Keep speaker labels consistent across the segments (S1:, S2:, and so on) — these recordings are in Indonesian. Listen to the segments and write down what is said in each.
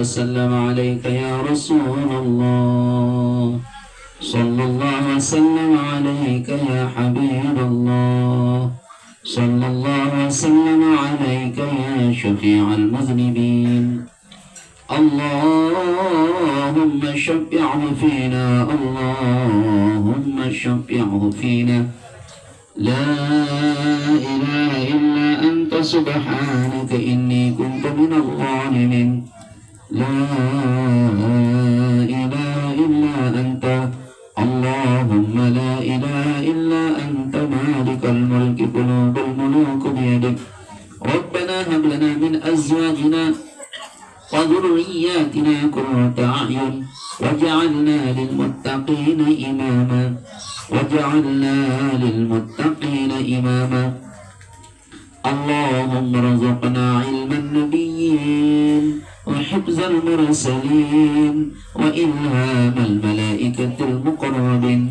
S1: وسلم عليك يا رسول الله صلى الله وسلم عليك يا حبيب الله صلى الله وسلم عليك يا شفيع المذنبين اللهم شفعه فينا اللهم شفعه فينا لا إله إلا أنت سبحانك إني كنت من الظالمين لا إله إلا أنت اللهم لا إله إلا أنت مالك الملك قلوب الملوك بيدك ربنا هب لنا من أزواجنا وذرياتنا قرة أعين وجعلنا للمتقين إماما وجعلنا للمتقين إماما اللهم ارزقنا علم النبيين وحفظ المرسلين وإلهام الملائكة المقربين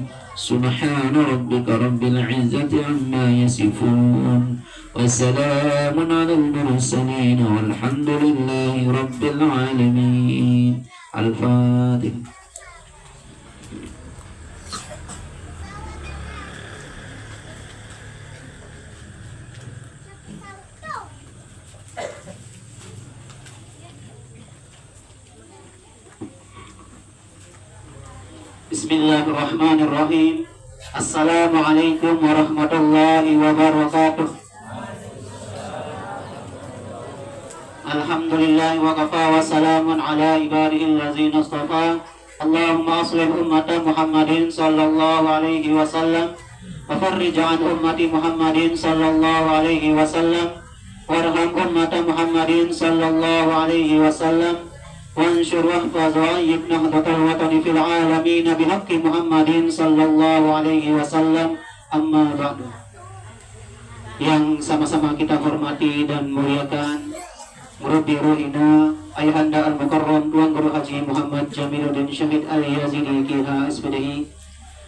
S1: سبحان ربك رب العزة عما يصفون وسلام على المرسلين والحمد لله رب العالمين الفاتحة. Bismillahirrahmanirrahim. Assalamualaikum warahmatullahi wabarakatuh. Alhamdulillah wa kafa wa salamun ala ibadihil ladzina istafa. Allahumma aslih ummata Muhammadin sallallahu alaihi wasallam wa farrij an ummati Muhammadin sallallahu alaihi wasallam warham ummata Muhammadin sallallahu alaihi wasallam وانشر واحفظ وأيد نهضة الوطن في العالمين بحق محمد صلى الله عليه وسلم أما بعد. Yang sama-sama kita hormati dan muliakan Murabbi Ruhina Ayahanda Al-Mukarram Tuan Guru Haji Muhammad Jamiluddin Syahid Al-Yazidi KH SPDI,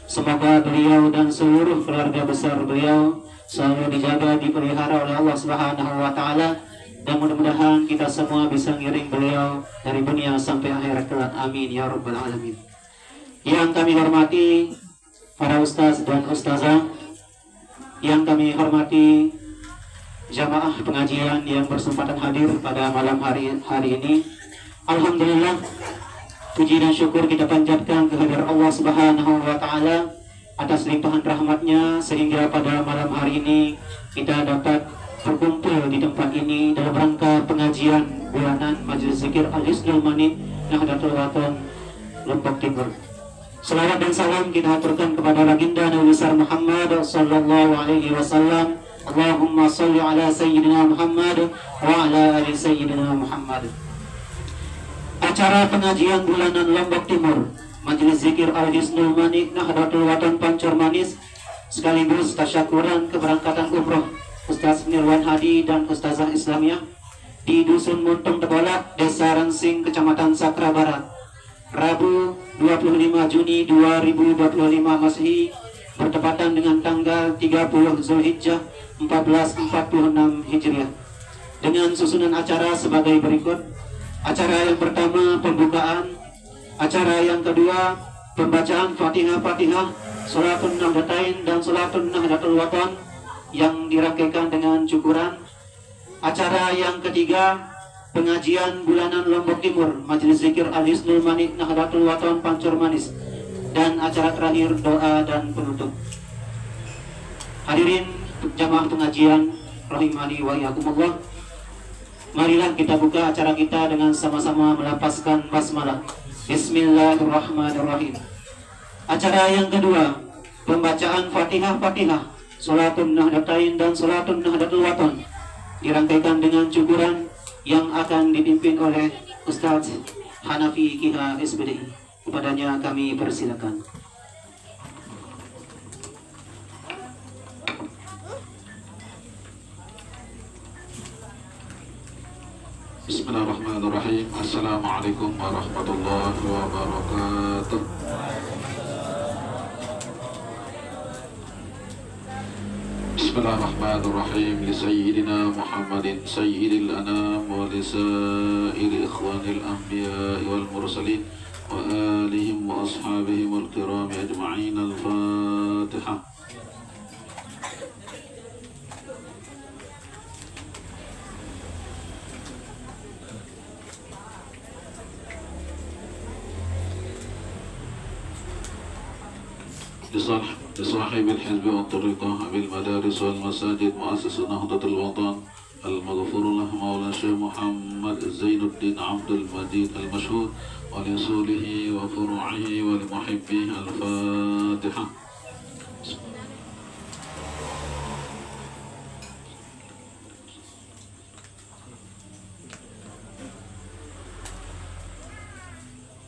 S1: semoga beliau dan seluruh keluarga besar beliau selalu dijaga, dipelihara oleh Allah Subhanahu wa Ta'ala, dan mudah-mudahan kita semua bisa ngiring beliau dari dunia sampai akhirat kelak. Amin ya rabbal alamin. Yang kami hormati para ustaz dan ustazah, yang kami hormati jamaah pengajian yang bersempatan hadir pada malam hari ini. Alhamdulillah, puji dan syukur kita panjatkan kehadirat Allah Subhanahu wa Ta'ala atas limpahan rahmatnya, sehingga pada malam hari ini kita dapat berkumpul di tempat ini dalam rangka pengajian bulanan Majelis Zikir Al-Hisnul Manik Nahdlatul Wathon Lombok Timur. Selawat dan salam kita aturkan kepada baginda Nabi besar Muhammad sallallahu alaihi wasallam. Allahumma shalli ala sayyidina Muhammad wa ala ali sayyidina Muhammad. Acara pengajian bulanan Lombok Timur Majelis Zikir Al-Hisnul Manik Nahdlatul Wathon Pancur Manis sekaligus tasyakuran keberangkatan umroh Ustaz Nirwan Hadi dan Ustazah Islamiyah di Dusun Muntung Tebolak, Desa Ransing, Kecamatan Sakra Barat, Rabu 25 Juni 2025 Masehi, bertepatan dengan tanggal 30 Zulhijjah 1446 Hijriah. Dengan susunan acara sebagai berikut. Acara yang pertama pembukaan, acara yang kedua pembacaan Fatihah, Salatun Nahdlatain dan Salatun Nahdlatul Wathon yang dirangkaikan dengan syukuran. Acara yang ketiga pengajian bulanan Lombok Timur Majelis Zikir Al-Hisnul Manik Nahdlatul Wathon Pancur Manis, dan acara terakhir doa dan penutup. Hadirin jamaah pengajian rahimani wa iyyakumullah, marilah kita buka acara kita dengan sama-sama melapaskan basmalah. Bismillahirrahmanirrahim. Acara yang kedua pembacaan Fatihah, Salatun Nahdlatain dan Salatun Nahdlatul Wathon dirangkaikan dengan syukuran yang akan dipimpin oleh Ustaz Hanafi KH SPDI. Kepadanya kami persilakan.
S2: Bismillahirrahmanirrahim. Assalamualaikum warahmatullahi wabarakatuh. بسم الله الرحمن الرحيم لسيدنا محمد سيد الأنام ولسائر إخوان الأنبياء والمرسلين وآلهم وأصحابهم الكرام أجمعين. الفاتحة. لصاحب الحزب والطريقة بالمدارس والمساجد مؤسس نهضة الوطن المغفور له مولانا الشيخ محمد زين الدين عبد المجيد المشهور ولأصوله وفروعه ولمحبيه. الفاتحة.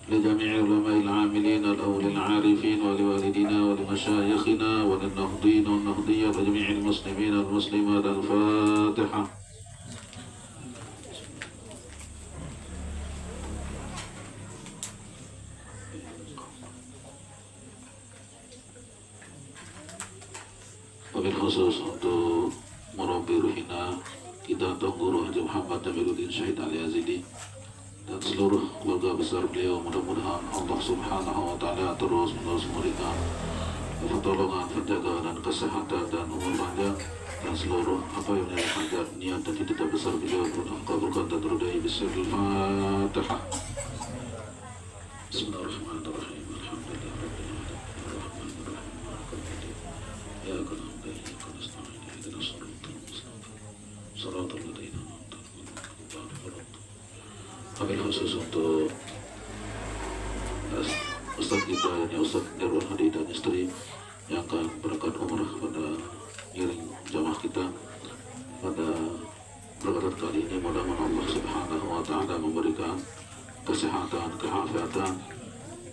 S2: لجميع العلماء العاملين الأولي العارفين ولوالدينا ولمشايخنا وللنهضين والنهضية وجميع المسلمين والمسلمات. الفاتحة. Wabil untuk murabi ruhina kita atau guru Haji Muhammad Jamiluddin Syahid Al-Yazidi dan seluruh keluarga besar beliau, mudah-mudahan Allah Subhanahu wa Ta'ala terus menerus memberikan pertolongan, penjagaan dan kesehatan dan umur panjang, dan seluruh apa yang menjadi hajat, niat dan cita besar beliau pun kabulkan dan terdai. Bismillahirrahmanirrahim. Bismillahirrahmanirrahim. Alhamdulillah rabbil alamin arrahmanir rahim maliki yaumiddin iyyaka na'budu wa iyyaka nasta'in ihdinas siratal mustaqim siratal ladzina an'amta alaihim. Wabil khusus untuk Ustaz kita, yakni Ustaz Nirwan Hadi dan istri yang akan berangkat umrah pada ngiring jamaah kita pada berangkat kali ini. Mudah-mudahan Allah Subhanahu wa Ta'ala memberikan kesehatan, keafiatan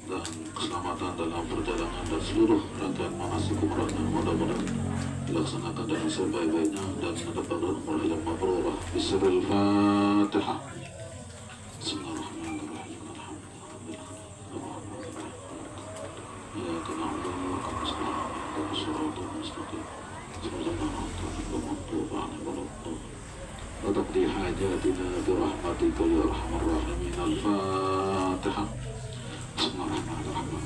S2: dan keselamatan dalam perjalanan dan seluruh rangkaian manasik umrahnya. Mudah-mudahan dilaksanakan dengan sebaik-baiknya dan mendapat umrah yang mabrurah. Bismillahil Fatihah. Bismillahirrahmanirrahim. إياك نعبد وإياك نستعين اهدنا الصراط المستقيم صراط الذين المغضوب عليهم ولا الضالين وتقضي حاجاتنا برحمتك يا أرحم الراحمين. الفاتحة. بسم الله الرحمن الرحيم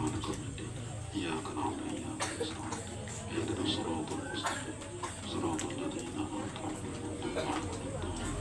S2: مالك يوم الدين إياك نعبد وإياك نستعين اهدنا الصراط المستقيم صراط الذين أنعمت عليهم غير المغضوب عليهم.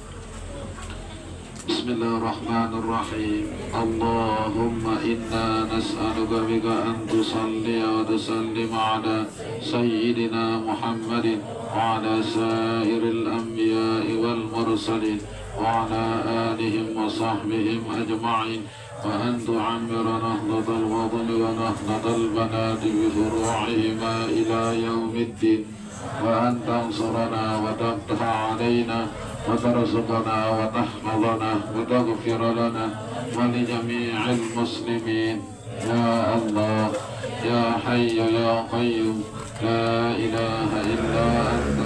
S2: بسم الله الرحمن الرحيم. اللهم إنا نسألك بك أن تصلي وتسلم على سيدنا محمد وعلى سائر الأنبياء والمرسلين وعلى آلهم وصحبهم أجمعين، وأن تعمر نهضة الوطن ونهضة البنات بفروعهما إلى يوم الدين، وأن تنصرنا وتفتح علينا وترزقنا وتحفظنا وتغفر لنا ولجميع المسلمين. يا الله يا حي يا قيوم لا إله إلا أنت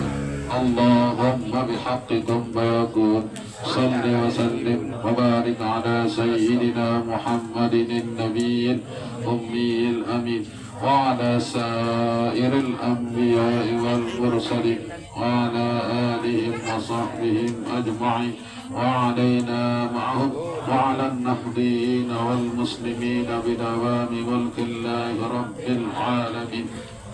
S2: اللهم بحقكم فيكون. صل وسلم وبارك على سيدنا محمد النبي الأمي الأمين وعلى سائر الأنبياء والمرسلين وعلى آلهم وصحبهم أجمعين وعلينا معهم وعلى النهضيين والمسلمين بدوام ملك الله رب العالمين.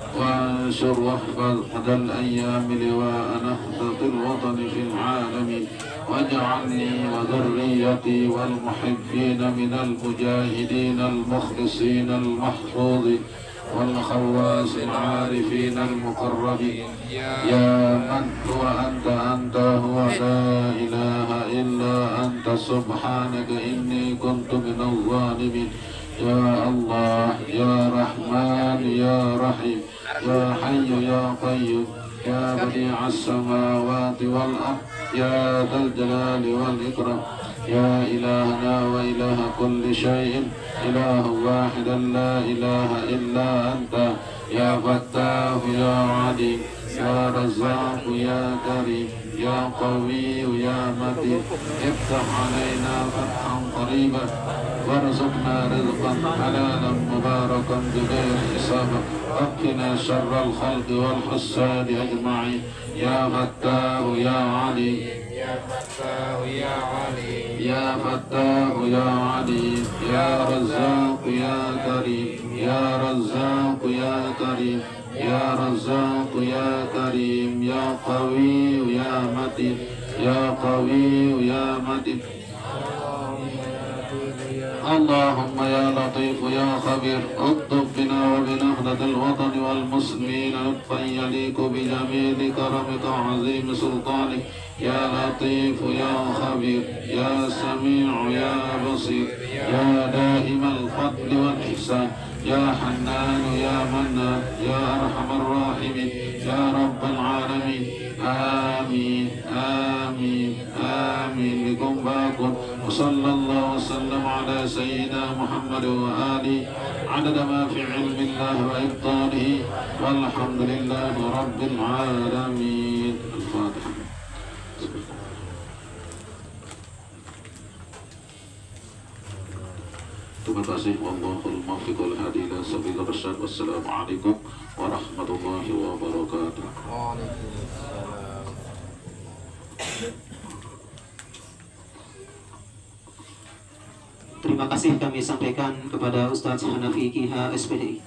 S2: وانشر واحفظ هذا الأيام لواء نهضة الوطن في العالمين، واجعلني وذريتي والمحبين من المجاهدين المخلصين المحفوظين والخواص العارفين المقربين. يا من هو أنت هو لا إله إلا أنت سبحانك إني كنت من الظالمين. يا الله يا رحمن يا رحيم يا حي يا قيوم يا بديع السماوات والأرض يا ذا الجلال والإكرام يا إلهنا وإله كل شيء إله واحد لا إله إلا أنت يا فتاح يا عليم يا رزاق يا كريم يا قوي يا متين افتح علينا فتحا قريبا وارزقنا رزقا حلالا مباركا بغير حساب وقنا شر الخلق والحساد أجمعين يا فتاح يا عليم يا فتاح يا عليم يا فتاح يا عليم يا رزاق يا كريم يا رزاق يا كريم يا رزاق يا كريم يا قوي يا متين يا قوي يا متين اللهم يا لطيف يا خبير اطب بنا وبنهضة الوطن والمسلمين لطفا يليق بجميل كرمك وعظيم سلطانك يا لطيف يا خبير يا سميع يا بصير يا دائم الفضل والإحسان يا حنان يا منان يا أرحم الراحمين يا رب العالمين آمين آمين آمين بكم باكم وصلى الله وسلم على سيدنا محمد وآله عدد ما في علم الله وإبطاله والحمد لله رب العالمين. الفاتحة. Terima kasih. Wallahul muwaffiq wal hadi ila sabilir rasyad. Wassalamualaikum warahmatullahi wabarakatuh.
S3: Waalaikumsalam.
S1: Terima kasih kami sampaikan kepada Ustadz Hanafi KH SPDI.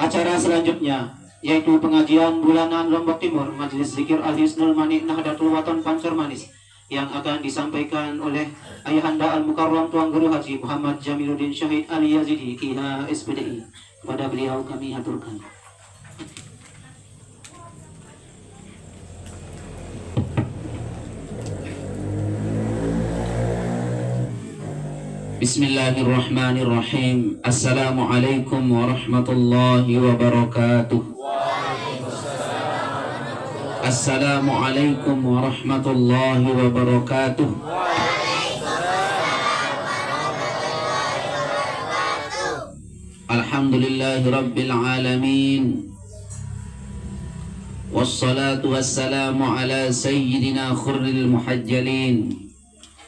S1: Acara selanjutnya yaitu pengajian bulanan Lombok Timur Majelis Zikir Al-Hisnul Manik Nahdlatul Wathon Pancur Manis yang akan disampaikan oleh Ayahanda Al-Mukarram Tuan Guru Haji Muhammad Jamiluddin Syahid Ali Yazidi KH SPDI. Kepada beliau kami haturkan. Bismillahirrahmanirrahim. Assalamualaikum warahmatullahi wabarakatuh. Assalamualaikum warahmatullahi wabarakatuh. Alhamdulillahi rabbil alamin. Wassalatu wassalamu ala sayyidina khurril muhajjalin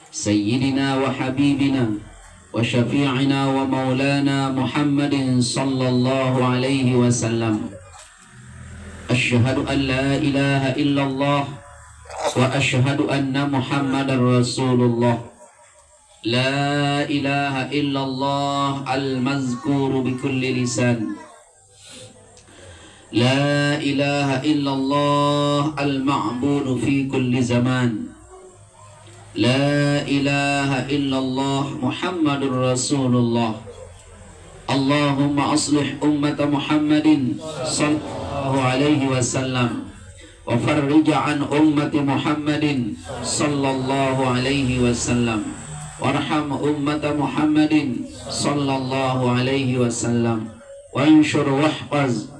S1: sayyidina wa habibina wa syafi'ina wa maulana Muhammadin sallallahu alaihi wasallam. Asyhadu an la ilaha illallah wa asyhadu anna Muhammadar Rasulullah. La ilaha illallah al-mazkuru bi kulli lisan. La ilaha illallah al-ma'budu fi kulli zaman. La ilaha illallah Muhammadur Rasulullah. Allahumma aslih ummata Muhammadin sallallahu alaihi wasallam wa farrij an ummati Muhammadin sallallahu alaihi wasallam warham ummata Muhammadin sallallahu alaihi wasallam wa anshur wahfaz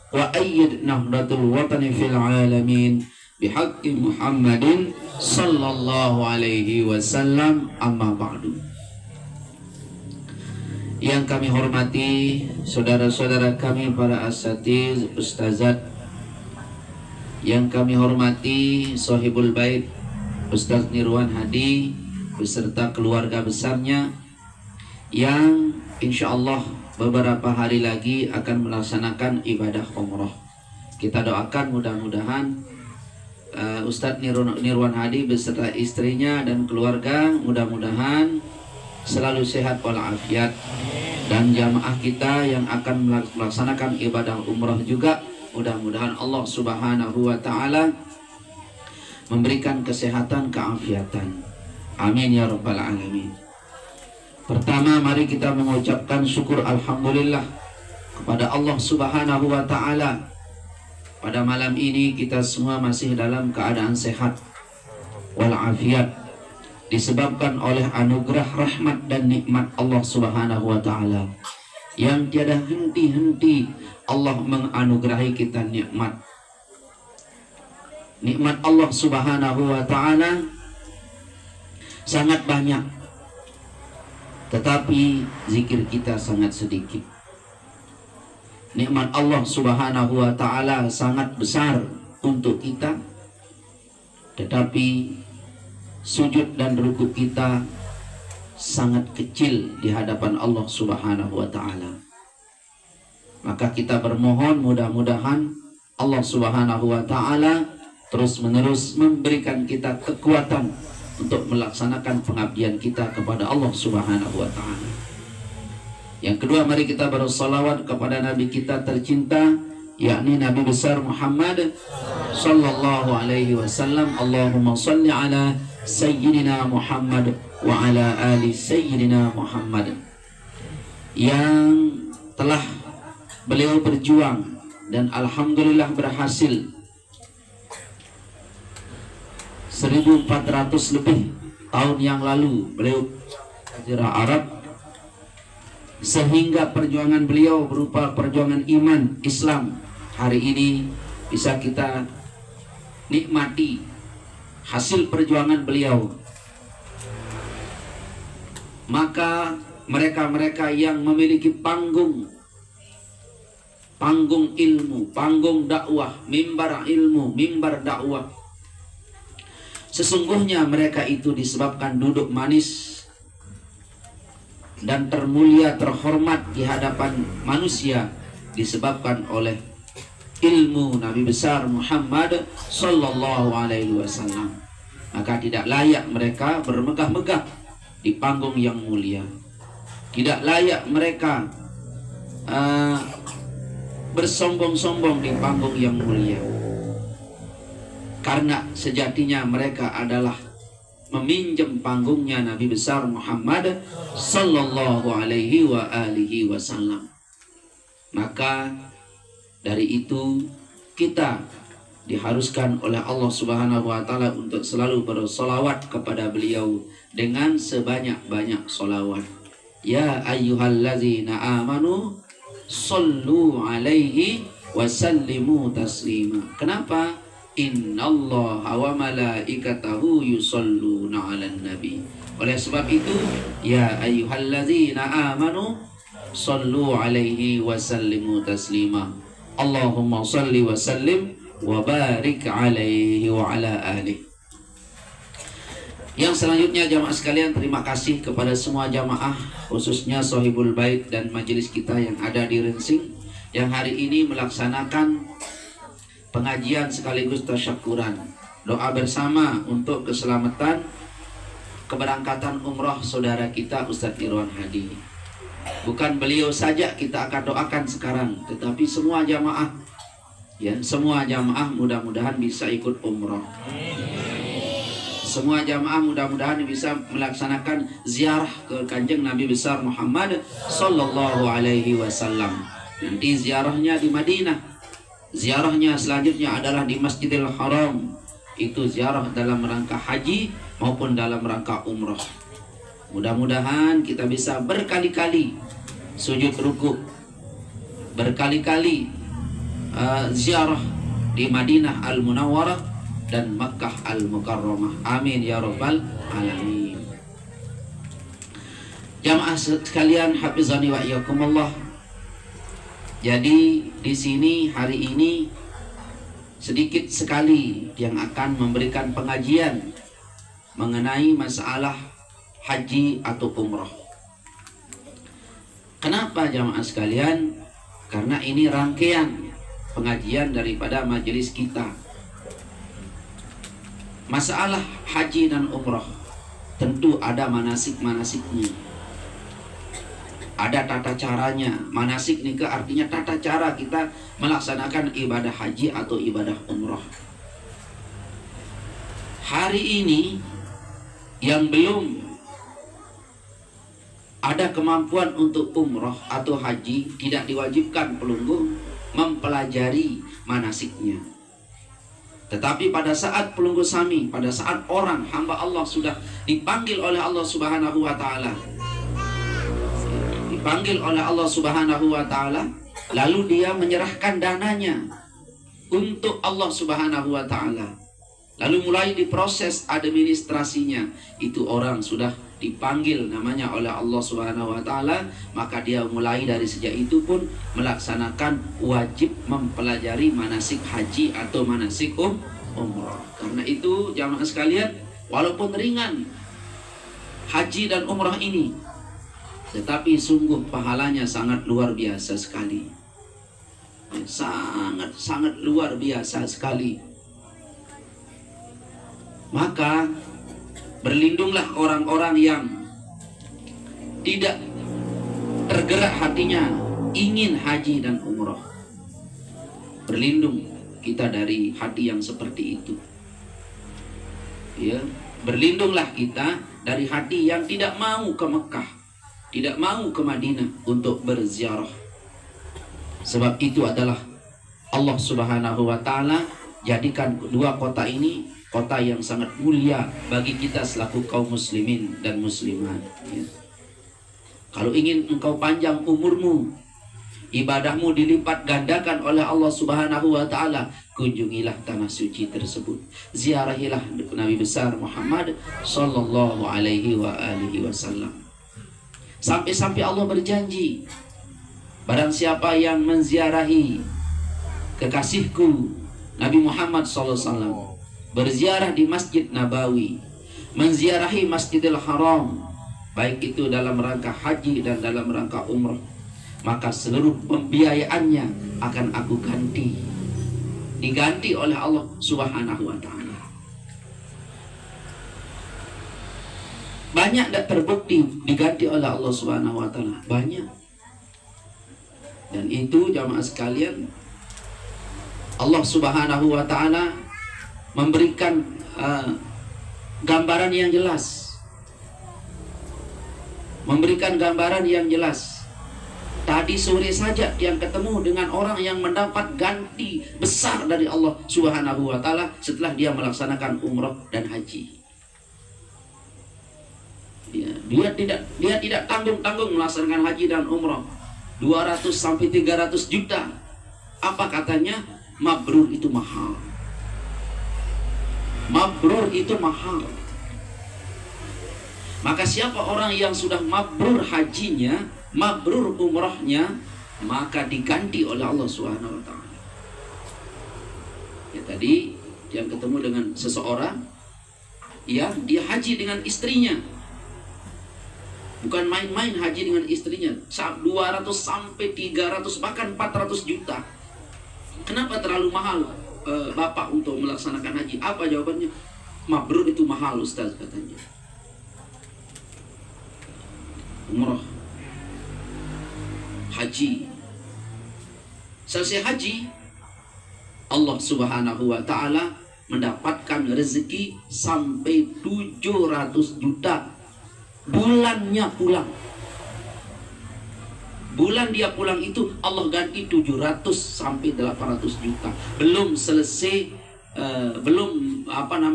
S1: wa ayyid nahdlatul watani fil alamin bihaqqi Muhammadin sallallahu alaihi wasallam. Amma ba'du. Yang kami hormati saudara-saudara kami para asatiz, ustazat, yang kami hormati Sohibul Bait Ustaz Nirwan Hadi beserta keluarga besarnya yang insyaallah beberapa hari lagi akan melaksanakan ibadah umroh. Kita doakan mudah-mudahan Ustadz Nirwan Hadi beserta istrinya dan keluarga mudah-mudahan selalu sehat walafiat, dan jamaah kita yang akan melaksanakan ibadah umrah juga mudah-mudahan Allah Subhanahu wa taala memberikan kesehatan keafiatan. Amin ya rabbal alamin. Pertama, mari kita mengucapkan syukur alhamdulillah kepada Allah Subhanahu wa taala. Pada malam ini kita semua masih dalam keadaan sehat walafiat, disebabkan oleh anugerah rahmat dan nikmat Allah Subhanahu wa taala yang tiada henti-henti. Allah menganugerahi kita nikmat Allah Subhanahu wa taala sangat banyak,
S4: tetapi zikir kita sangat sedikit. Nikmat Allah Subhanahu wa taala sangat besar untuk kita, tetapi sujud dan ruku kita sangat kecil di hadapan Allah Subhanahu wa taala. Maka kita bermohon mudah-mudahan Allah Subhanahu wa taala terus-menerus memberikan kita kekuatan untuk melaksanakan pengabdian kita kepada Allah Subhanahu wa taala. Yang kedua, mari kita bersolawat kepada Nabi kita tercinta, yakni Nabi besar Muhammad sallallahu alaihi wasallam. Allahumma salli ala sayyidina Muhammad wa ala ali sayyidina Muhammad, yang telah beliau berjuang dan alhamdulillah berhasil 1400 lebih tahun yang lalu beliau Jazirah Arab, sehingga perjuangan beliau berupa perjuangan iman Islam hari ini bisa kita nikmati hasil perjuangan beliau. Maka mereka-mereka yang memiliki panggung ilmu, panggung dakwah, mimbar ilmu, mimbar dakwah, sesungguhnya mereka itu disebabkan duduk manis dan termulia, terhormat di hadapan manusia disebabkan oleh ilmu Nabi besar Muhammad sallallahu alaihi wasallam. Maka tidak layak mereka bermegah-megah di panggung yang mulia. Tidak layak mereka bersombong-sombong di panggung yang mulia. Karena sejatinya mereka adalah meminjam panggungnya Nabi besar Muhammad sallallahu alaihi wa alihi wasallam. Maka dari itu kita diharuskan oleh Allah Subhanahu wa taala untuk selalu bersolawat kepada beliau dengan sebanyak-banyak solawat. Ya ayyuhallazina amanu sallu alaihi wa sallimu taslima. Kenapa? Innallaha wa malaikatahu yusalluna 'alan nabi. Oleh sebab itu, ya ayyuhallazina amanu sallu alaihi wa sallimu taslima. Allahumma salli wa sallim wa barik alaihi wa ala alihi. Yang selanjutnya jamaah sekalian, terima kasih kepada semua jamaah, khususnya Sohibul Bait dan majelis kita yang ada di Rensing, yang hari ini melaksanakan pengajian sekaligus tasyakuran. Doa bersama untuk keselamatan keberangkatan umroh saudara kita Ustadz Irwan Hadi. Bukan beliau saja kita akan doakan sekarang, tetapi semua jamaah, ya, semua jamaah mudah-mudahan bisa ikut umroh. Semua jamaah mudah-mudahan bisa melaksanakan ziarah ke Kanjeng Nabi besar Muhammad sallallahu alaihi wasallam. Nanti ziarahnya di Madinah. Ziarahnya selanjutnya adalah di Masjidil Haram. Itu ziarah dalam rangka haji maupun dalam rangka umroh. Mudah-mudahan kita bisa berkali-kali sujud ruku, berkali-kali ziarah di Madinah Al-Munawwarah dan Makkah Al-Mukarramah. Amin ya rabbal alamin. Jamaah sekalian, hafizani wa iyyakumullah. Jadi di sini hari ini sedikit sekali yang akan memberikan pengajian mengenai masalah haji atau umroh. Kenapa jamaah sekalian? Karena ini rangkaian pengajian daripada majelis kita. Masalah haji dan umroh tentu ada manasik-manasiknya, ada tata caranya. Manasik nikah artinya tata cara kita melaksanakan ibadah haji atau ibadah umroh. Hari ini yang belum ada kemampuan untuk umroh atau haji, tidak diwajibkan pelunggu mempelajari manasiknya. Tetapi pada saat pelunggu sami, pada saat orang hamba Allah sudah dipanggil oleh Allah Subhanahu wa taala, dipanggil oleh Allah Subhanahu wa taala, lalu dia menyerahkan dananya untuk Allah Subhanahu wa taala. Lalu mulai diproses administrasinya, itu orang sudah dipanggil namanya oleh Allah Subhanahu wa taala, maka dia mulai dari sejak itu pun melaksanakan wajib mempelajari manasik haji atau manasik umrah. Karena itu jamaah sekalian, walaupun ringan haji dan umrah ini, tetapi sungguh pahalanya sangat luar biasa sekali. Sangat luar biasa sekali. Maka berlindunglah orang-orang yang tidak tergerak hatinya ingin haji dan umrah. Berlindung kita dari hati yang seperti itu. Ya, berlindunglah kita dari hati yang tidak mau ke Mekah, tidak mau ke Madinah untuk berziarah. Sebab itu adalah Allah Subhanahu wa taala jadikan dua kota ini kota yang sangat mulia bagi kita selaku kaum muslimin dan muslimat, ya. Kalau ingin engkau panjang umurmu, ibadahmu dilipat gandakan oleh Allah Subhanahu wa taala, kunjungilah tanah suci tersebut. Ziarahilah Nabi besar Muhammad sallallahu alaihi wasallam. Sampai-sampai Allah berjanji, barang siapa yang menziarahi kekasihku Nabi Muhammad SAW, berziarah di Masjid Nabawi, menziarahi Masjidil Haram, baik itu dalam rangka haji dan dalam rangka umrah, maka seluruh pembiayaannya akan aku diganti oleh Allah Subhanahu wa taala. Banyak tidak terbukti diganti oleh Allah Subhanahu wa taala, banyak. Dan itu jamaah sekalian, Allah Subhanahu wa taala memberikan gambaran yang jelas. Memberikan gambaran yang jelas. Tadi sore saja yang ketemu dengan orang yang mendapat ganti besar dari Allah Subhanahu wa taala setelah dia melaksanakan umrah dan haji. Dia tidak tanggung-tanggung melaksanakan haji dan umrah. 200 sampai 300 juta. Apa katanya? Mabrur itu mahal. Mabrur itu mahal. Maka siapa orang yang sudah mabrur hajinya, mabrur umrahnya, maka diganti oleh Allah Subhanahu wa taala. Ya, tadi yang ketemu dengan seseorang, ya, dia haji dengan istrinya. Bukan main-main haji dengan istrinya. 200 sampai 300 bahkan 400 juta. Kenapa terlalu mahal Bapak untuk melaksanakan haji? Apa jawabannya? Mabrur itu mahal, Ustaz, katanya. Umrah, haji, selesai haji, Allah Subhanahu wa taala mendapatkan rezeki sampai 700 juta. Bulannya pulang. Bulan dia pulang itu Allah ganti 700 sampai 800 juta. Belum selesai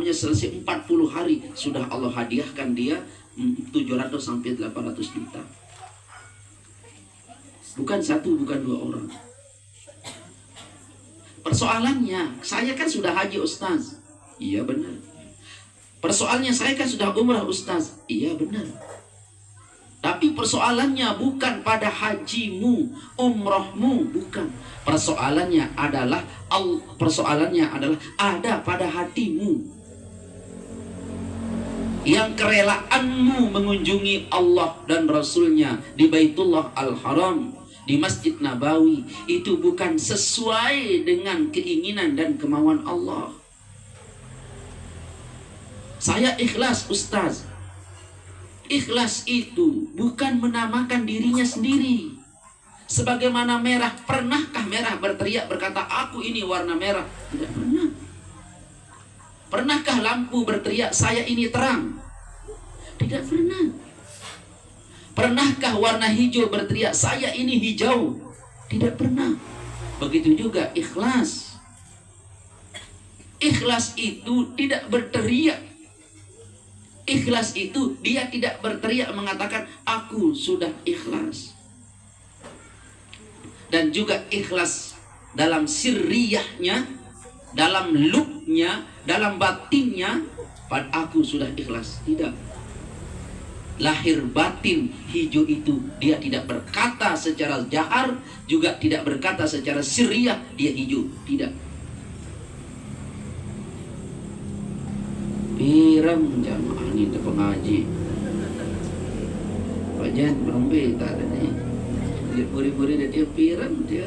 S4: selesai 40 hari sudah Allah hadiahkan dia 700 sampai 800 juta. Bukan satu, bukan dua orang. Persoalannya, saya kan sudah haji, Ustaz. Iya benar. Persoalannya, saya kan sudah umrah, Ustaz. Iya benar. Tapi persoalannya bukan pada hajimu, umrahmu, bukan. Persoalannya adalah ada pada hatimu. Yang kerelaanmu mengunjungi Allah dan Rasulnya di Baitullah Al-Haram, di Masjid Nabawi, itu bukan sesuai dengan keinginan dan kemauan Allah. Saya ikhlas, Ustaz. Ikhlas itu bukan menamakan dirinya sendiri. Sebagaimana merah, pernahkah merah berteriak berkata, aku ini warna merah? Tidak pernah. Pernahkah lampu berteriak, saya ini terang? Tidak pernah. Pernahkah warna hijau berteriak, saya ini hijau? Tidak pernah. Begitu juga ikhlas. Ikhlas itu tidak berteriak. Ikhlas itu dia tidak berteriak mengatakan aku sudah ikhlas. Dan juga ikhlas dalam sirriyahnya, dalam lubnya, dalam batinnya, pada aku sudah ikhlas. Tidak. lahir batin hijau itu. Dia tidak berkata secara jahar, juga tidak berkata secara sirriyah dia hijau, tidak. Pirang jamaah ini pengaji wajan berembe tak ada nih dia buri-buri dia pirang dia.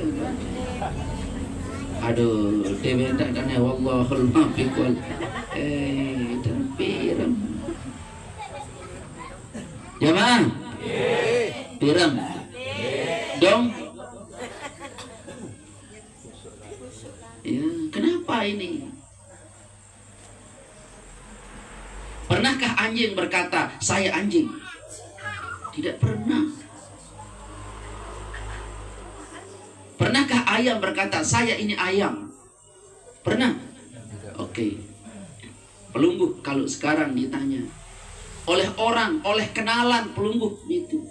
S4: Aduh dia benda dan ya wallahul muwaffiq dan pirang jamaah pirang dong ya. Kenapa ini? Pernahkah anjing berkata, saya anjing? Tidak pernah. Pernahkah ayam berkata, saya ini ayam? Pernah? Oke. Pelungguh kalau sekarang ditanya oleh orang, oleh kenalan pelungguh itu.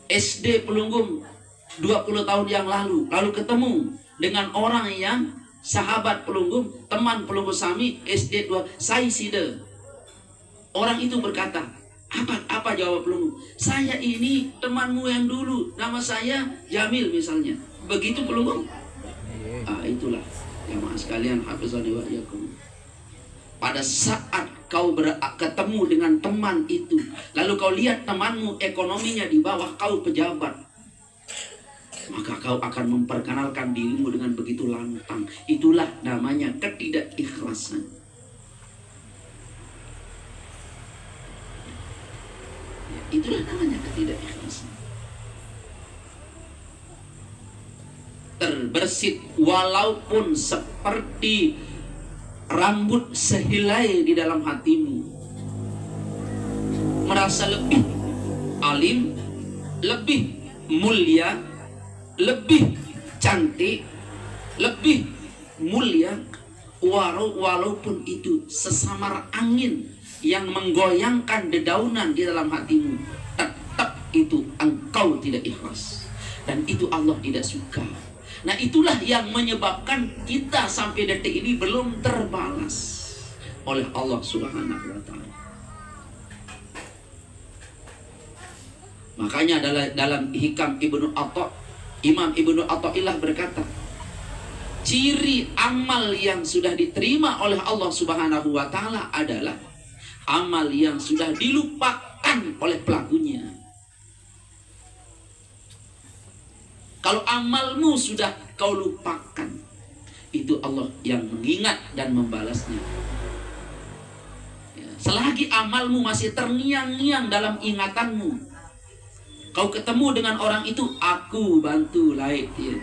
S4: SD pelungguh 20 tahun yang lalu ketemu dengan orang yang sahabat pelungguh, teman pelungguh sami SD 2, saya sida. Orang itu berkata, apa jawab pelungguh? Saya ini temanmu yang dulu, nama saya Jamil misalnya. Begitu pelungguh? Itulah jamaah sekalian, hafizani wa iyyakum. Pada saat kau ketemu dengan teman itu, lalu kau lihat temanmu ekonominya di bawah kau pejabat, maka kau akan memperkenalkan dirimu dengan begitu lantang. Itulah namanya ketidakikhlasan. Itulah namanya ketidakikhlasan. Terbersit walaupun seperti rambut sehelai di dalam hatimu. Merasa lebih alim, lebih mulia, lebih cantik, lebih mulia, walaupun itu sesamar angin yang menggoyangkan dedaunan di dalam hatimu, tetap itu engkau tidak ikhlas, dan itu Allah tidak suka. Nah, itulah yang menyebabkan kita sampai detik ini belum terbalas oleh Allah Subhanahu wa Ta'ala. Makanya dalam Hikam Ibnu Atha, Imam Ibnu Athaillah berkata, ciri amal yang sudah diterima oleh Allah Subhanahu wa Ta'ala adalah amal yang sudah dilupakan oleh pelakunya. Kalau amalmu sudah kau lupakan, itu Allah yang mengingat dan membalasnya. Selagi amalmu masih terngiang-ngiang dalam ingatanmu, kau ketemu dengan orang itu, aku bantu laik dia.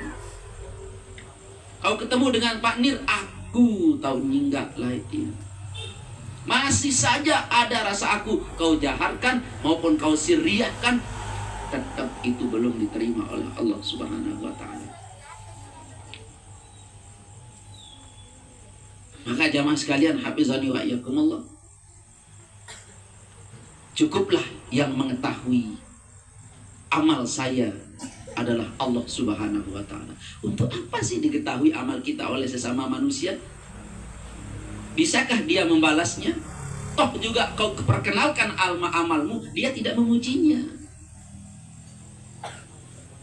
S4: Kau ketemu dengan Pak Nir, aku tahu nyinggak laik dia. Masih saja ada rasa aku, kau jaharkan maupun kau sirriyahkan, tetap itu belum diterima oleh Allah Subhanahu wa Ta'ala. Maka jamaah sekalian, hafizani wa iyyakumullah, cukuplah yang mengetahui amal saya adalah Allah Subhanahu wa Ta'ala. Untuk apa sih diketahui amal kita oleh sesama manusia? Bisakah dia membalasnya? Toh juga kau perkenalkan amalmu, dia tidak memujinya.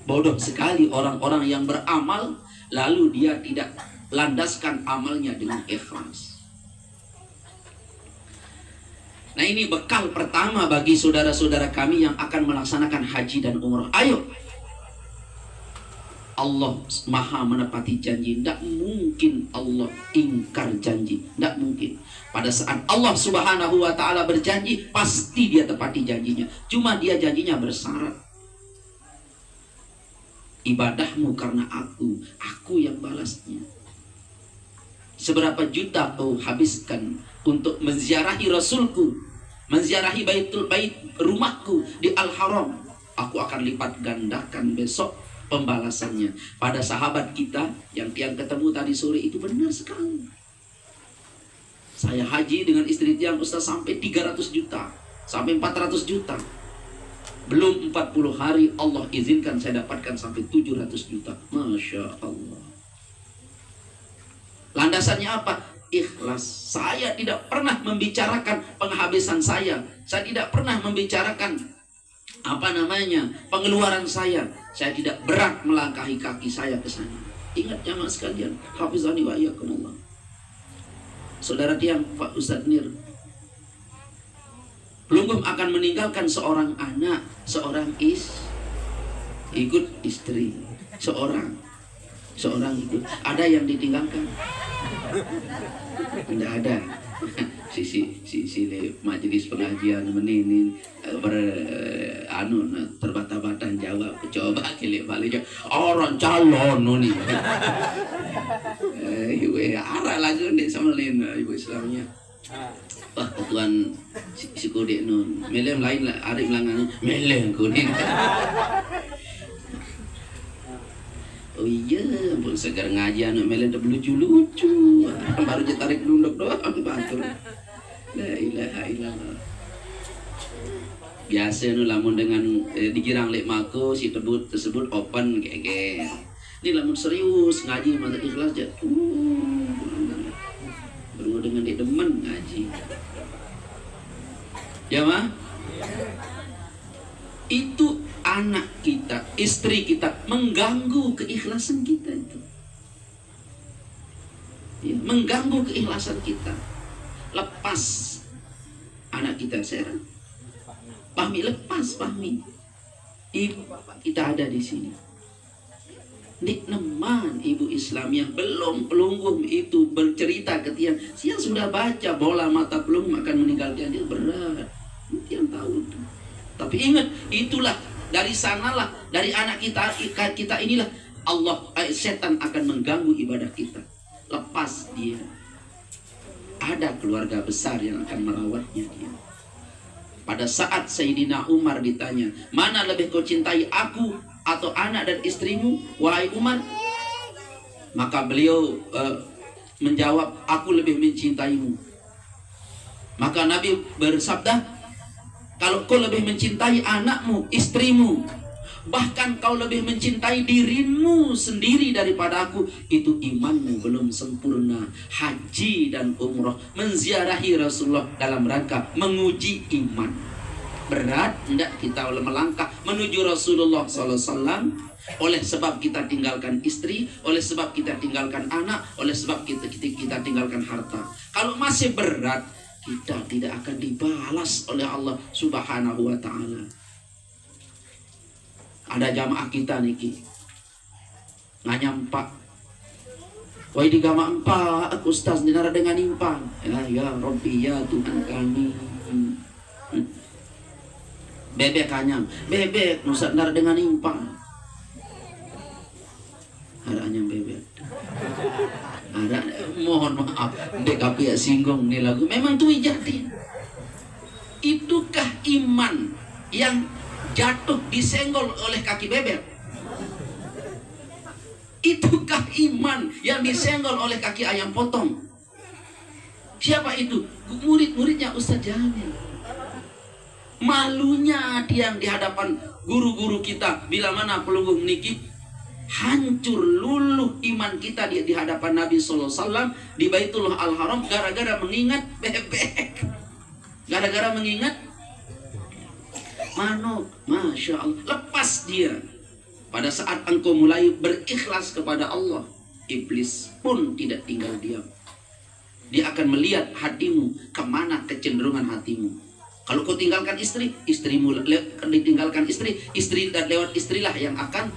S4: Bodoh sekali orang-orang yang beramal lalu dia tidak landaskan amalnya dengan ikhlas. Nah, ini bekal pertama bagi saudara-saudara kami yang akan melaksanakan haji dan umrah. Ayo, Allah maha menepati janji. Tidak mungkin Allah ingkar janji. Tidak mungkin. Pada saat Allah Subhanahu wa Ta'ala berjanji, pasti dia tepati janjinya. Cuma dia janjinya bersyarat, ibadahmu karena aku yang balasnya. Seberapa juta kau habiskan untuk menziarahi Rasulku, menziarahi bait rumahku di Al-Haram, aku akan lipat gandakan besok pembalasannya. Pada sahabat kita yang ketemu tadi sore itu benar sekali. Saya haji dengan istri tiang Ustaz sampai 300 juta, sampai 400 juta. Belum 40 hari Allah izinkan saya dapatkan sampai 700 juta. Masya Allah. Landasannya apa? ikhlas. Saya tidak pernah membicarakan penghabisan saya. Saya tidak pernah membicarakan pengeluaran saya. Saya tidak berat melangkahi kaki saya ke sana. Ingat jamaah sekalian, hafizani wa iyyakumullah. Saudara tiang Pak Ustadz Nir, Pelungguh akan meninggalkan seorang anak, seorang ikut istri, seorang ikut. Ada yang ditinggalkan? Tidak ada. Sisi majelis pengajian meninin terbata-bata jawab, coba kali balik orang calon nih. Ibu arah lagi nih sama lain ibu Islamnya. Wah ketuan si kodek nun melem lain lah arif langan melem kuning. Oh iya, ampun segar ngaji anu melem tak lucu-lucu. Baru je tarik dunduk doang batur. La ilaha illallah. Biasa nu lamun dengan dikirang lek mako si tersebut open kayak. Ini lamun serius ngaji mata ikhlas je. Baru dengan dia demen ngaji. Ya mah? Itu anak kita, istri kita mengganggu keikhlasan kita itu. Ya, mengganggu keikhlasan kita. Lepas anak kita serang. Lepas Fahmi. Ibu bapak kita ada di sini. Nik neman ibu Islam yang belum pelungguh itu bercerita ke tiang. Siang sudah baca bola mata pelungguh akan meninggalkan dia berat. Tiang tahu itu. Tapi ingat, itulah dari sanalah, dari anak kita inilah setan akan mengganggu ibadah kita. Lepas dia, ada keluarga besar yang akan merawatnya dia. Pada saat Sayyidina Umar ditanya, mana lebih kau cintai, aku atau anak dan istrimu, wahai Umar? Maka beliau menjawab, aku lebih mencintaimu. Maka Nabi bersabda, kalau kau lebih mencintai anakmu, istrimu, bahkan kau lebih mencintai dirimu sendiri daripada aku, itu imanmu belum sempurna. Haji dan umroh, menziarahi Rasulullah dalam rangka menguji iman. Berat tidak kita melangkah menuju Rasulullah SAW, oleh sebab kita tinggalkan istri, oleh sebab kita tinggalkan anak, oleh sebab kita tinggalkan harta. Kalau masih berat, kita tidak akan dibalas oleh Allah Subhanahu wa ta'ala. Ada jamaah kita niki nganyampak, wai di gama empat aku ustaz dinara dengan impang. Ya Rabbi, ya Tuhan kami. Bebek kanyang, bebek nusa dinara dengan impang. Ada anyang bebek. Ada, mohon maaf, dek api ya singgung nih lagu. Memang tuh jati. Itukah iman yang jatuh disenggol oleh kaki bebek? Itukah iman yang disenggol oleh kaki ayam potong? Siapa itu? Murid-muridnya Ustaz Jamil. Malunya dia di hadapan guru-guru kita bila mana pelungguh meniki, hancur luluh iman kita di hadapan Nabi SAW di Baitullah Al-Haram gara-gara mengingat bebek, gara-gara mengingat manuk. Masya Allah, lepas dia. Pada saat engkau mulai berikhlas kepada Allah, iblis pun tidak tinggal diam. Dia akan melihat hatimu, kemana kecenderungan hatimu. Kalau kau tinggalkan istri, istrimu ditinggalkan istri dan lewat istrilah yang akan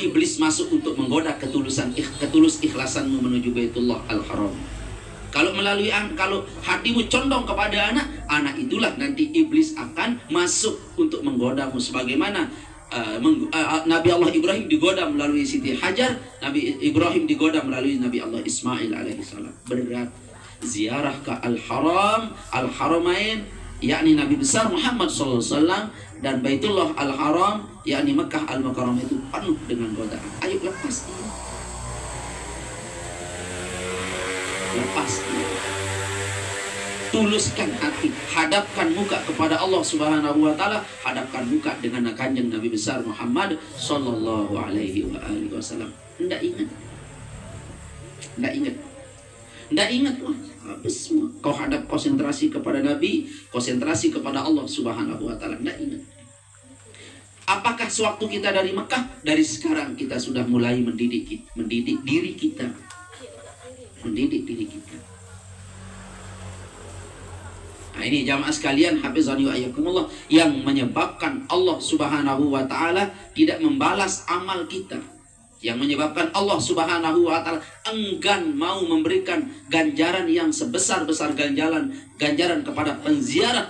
S4: iblis masuk untuk menggoda ketulus ikhlasanmu menuju Baitullah Al-Haram. Kalau hatimu condong kepada anak itulah nanti iblis akan masuk untuk menggodamu. Sebagaimana Nabi Allah Ibrahim digoda melalui Siti Hajar, Nabi Ibrahim digoda melalui Nabi Allah Ismail alaihissalam. Berat ziarah ke Al-Haramain, yakni Nabi besar Muhammad SAW, dan Baitullah Al-Haram, yakni Mekah Al-Mukarramah, itu penuh dengan godaan. Ayo lepas dia. Lepas dia. Tuluskan hati, hadapkan muka kepada Allah Subhanahu wa ta'ala, hadapkan muka dengan kanjeng Nabi besar Muhammad sallallahu alaihi wasallam. Tidak ingat. Nggak ingat, wah, habis semua. Kau hadap konsentrasi kepada Nabi, konsentrasi kepada Allah Subhanahu wa Ta'ala, nggak ingat. Apakah sewaktu kita dari Mekah? Dari sekarang kita sudah mulai mendidik diri kita. Mendidik diri kita. Nah, ini jamaah sekalian, hafizani wa iyyakumullah, yang menyebabkan Allah Subhanahu wa Ta'ala tidak membalas amal kita. Yang menyebabkan Allah Subhanahu wa Ta'ala enggan mau memberikan ganjaran yang sebesar-besar ganjaran kepada penziarah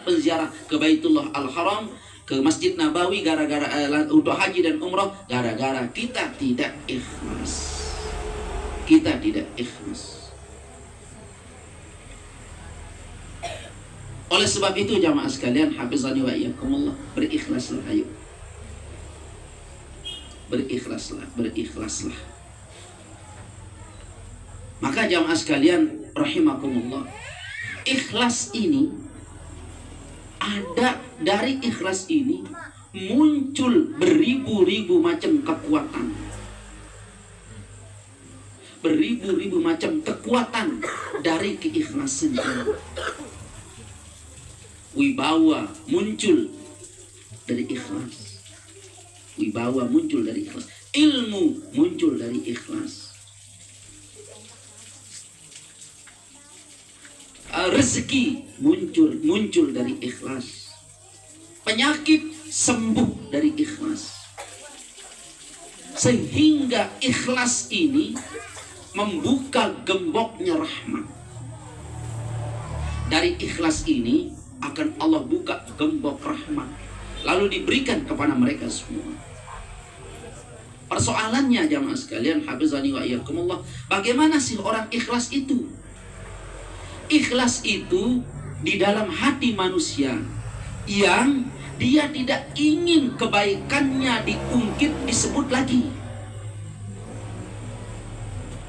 S4: ke Baitullah Al-Haram, ke Masjid Nabawi, gara-gara untuk haji dan umrah, gara-gara kita tidak ikhlas. Kita tidak ikhlas. Oleh sebab itu jamaah sekalian, hafizani wa iyyakumullah, berikhlaslah, ayo. Berikhlaslah. Maka jamaah sekalian rahimakumullah, ikhlas ini ada, dari ikhlas ini muncul beribu-ribu macam kekuatan. Beribu-ribu macam kekuatan dari keikhlasan ini. Wibawa muncul dari ikhlas. Wibawa muncul dari ikhlas. Ilmu muncul dari ikhlas. Rezeki muncul dari ikhlas. Penyakit sembuh dari ikhlas. Sehingga ikhlas ini membuka gemboknya rahmat. Dari ikhlas ini akan Allah buka gembok rahmat, lalu diberikan kepada mereka semua. Persoalannya jamaah sekalian, hafizani wa iyyakumullah, bagaimana sih orang ikhlas itu? Ikhlas itu di dalam hati manusia yang dia tidak ingin kebaikannya diungkit, disebut lagi.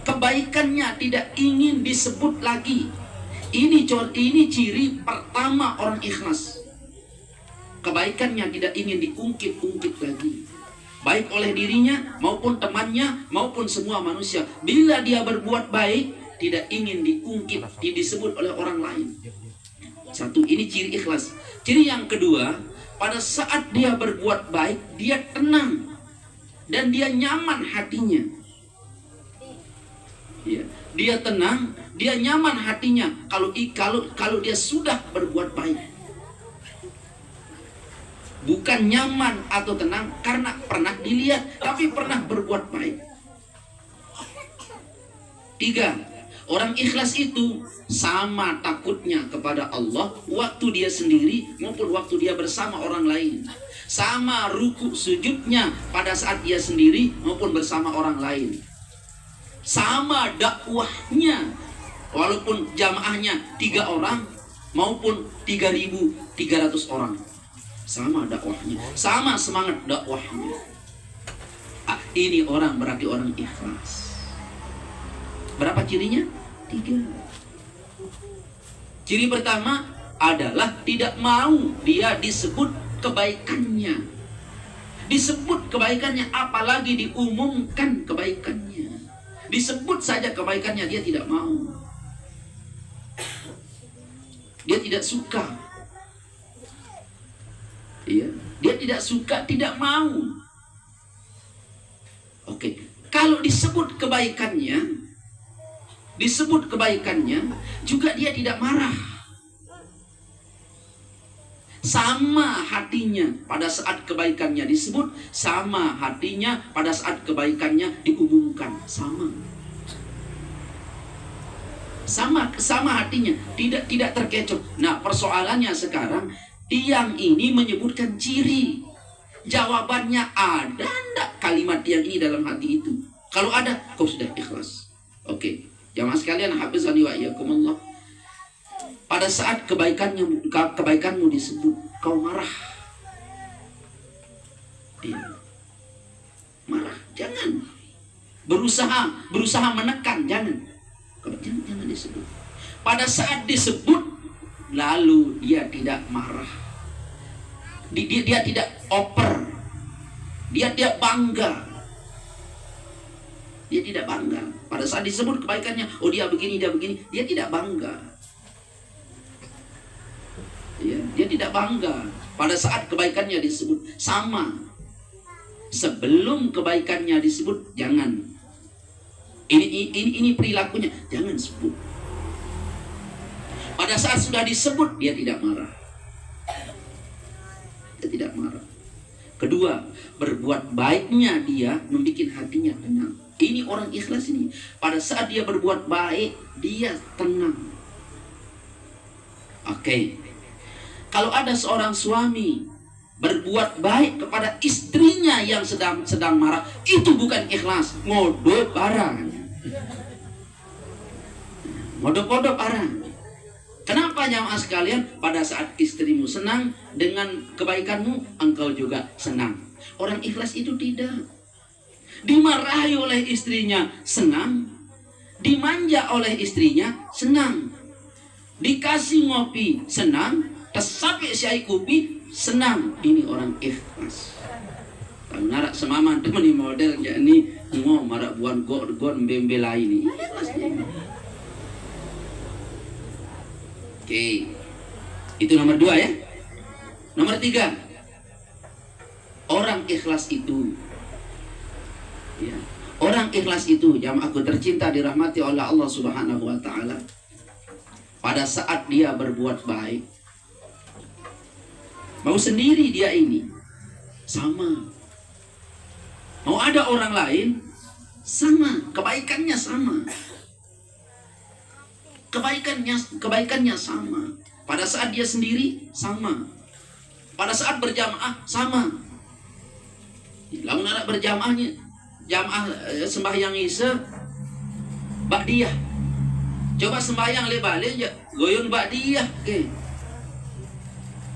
S4: Kebaikannya tidak ingin disebut lagi. Ini ciri pertama orang ikhlas. Kebaikannya tidak ingin diungkit-ungkit lagi, baik oleh dirinya maupun temannya maupun semua manusia. Bila dia berbuat baik, tidak ingin diungkit, disebut oleh orang lain. Satu, ini ciri ikhlas. Ciri yang kedua, pada saat dia berbuat baik, dia tenang dan dia nyaman hatinya. Ya, dia tenang, dia nyaman hatinya kalau dia sudah berbuat baik. Bukan nyaman atau tenang karena pernah dilihat, tapi pernah berbuat baik. 3, orang ikhlas itu sama takutnya kepada Allah waktu dia sendiri maupun waktu dia bersama orang lain. Sama ruku sujudnya pada saat dia sendiri maupun bersama orang lain. Sama dakwahnya, walaupun jamaahnya 3 orang maupun 3.300 orang. Sama dakwahnya, sama semangat dakwahnya. Ini orang berarti orang ikhlas. Berapa cirinya? 3. Ciri pertama adalah tidak mau dia disebut kebaikannya. Disebut kebaikannya, apalagi diumumkan kebaikannya. Disebut saja kebaikannya, dia tidak mau. Dia tidak suka. Iya, dia tidak suka, tidak mau. Oke, kalau disebut kebaikannya juga dia tidak marah. Sama hatinya pada saat kebaikannya disebut, sama hatinya pada saat kebaikannya diumumkan. Sama hatinya, tidak terkecoh. Nah, persoalannya sekarang, tiang ini menyebutkan ciri. Jawabannya ada enggak kalimat tiang ini dalam hati itu? Kalau ada, kau sudah ikhlas. Oke, jamaah sekalian, hafizani wa iyyakumullah. Pada saat kebaikanmu disebut, kau marah. Marah, jangan. Berusaha menekan, jangan disebut. Pada saat disebut, lalu dia tidak marah. Dia tidak oper. Dia tidak bangga. dia tidak bangga. Pada saat disebut kebaikannya, oh dia begini, dia tidak bangga. Ya, dia tidak bangga. Pada saat kebaikannya disebut, sama. Sebelum kebaikannya disebut, jangan. Ini perilakunya, jangan sebut. Pada saat sudah disebut, dia tidak marah. Dia tidak marah. Kedua, berbuat baiknya dia membuat hatinya tenang. Ini orang ikhlas ini. Pada saat dia berbuat baik, dia tenang. Oke. Kalau ada seorang suami berbuat baik kepada istrinya yang sedang marah, itu bukan ikhlas, modok barang. Modok-modok barang. Kenapa jamaah sekalian? Pada saat istrimu senang dengan kebaikanmu, engkau juga senang. Orang ikhlas itu tidak. Dimarahi oleh istrinya, senang. Dimanja oleh istrinya, senang. Dikasih ngopi, senang. Tersapi siai kopi, senang. Ini orang ikhlas. Kalau narak semaman teman model ya ini ngomong marak buan gon bembela ini. Ikhlas ini. Oke, itu nomor 2 ya. Nomor 3, orang ikhlas itu, ya, orang ikhlas itu, jamaahku tercinta dirahmati oleh Allah Subhanahu Wa Taala. Pada saat dia berbuat baik, mau sendiri dia ini, sama. Mau ada orang lain, sama. Kebaikannya sama. Kebaikannya sama. Pada saat dia sendiri sama. Pada saat berjamaah sama. Lamun ada berjamaahnya, jamaah sembahyang isya ba'diyah. Coba sembahyang lebale aja, goyon ba'diyah ke.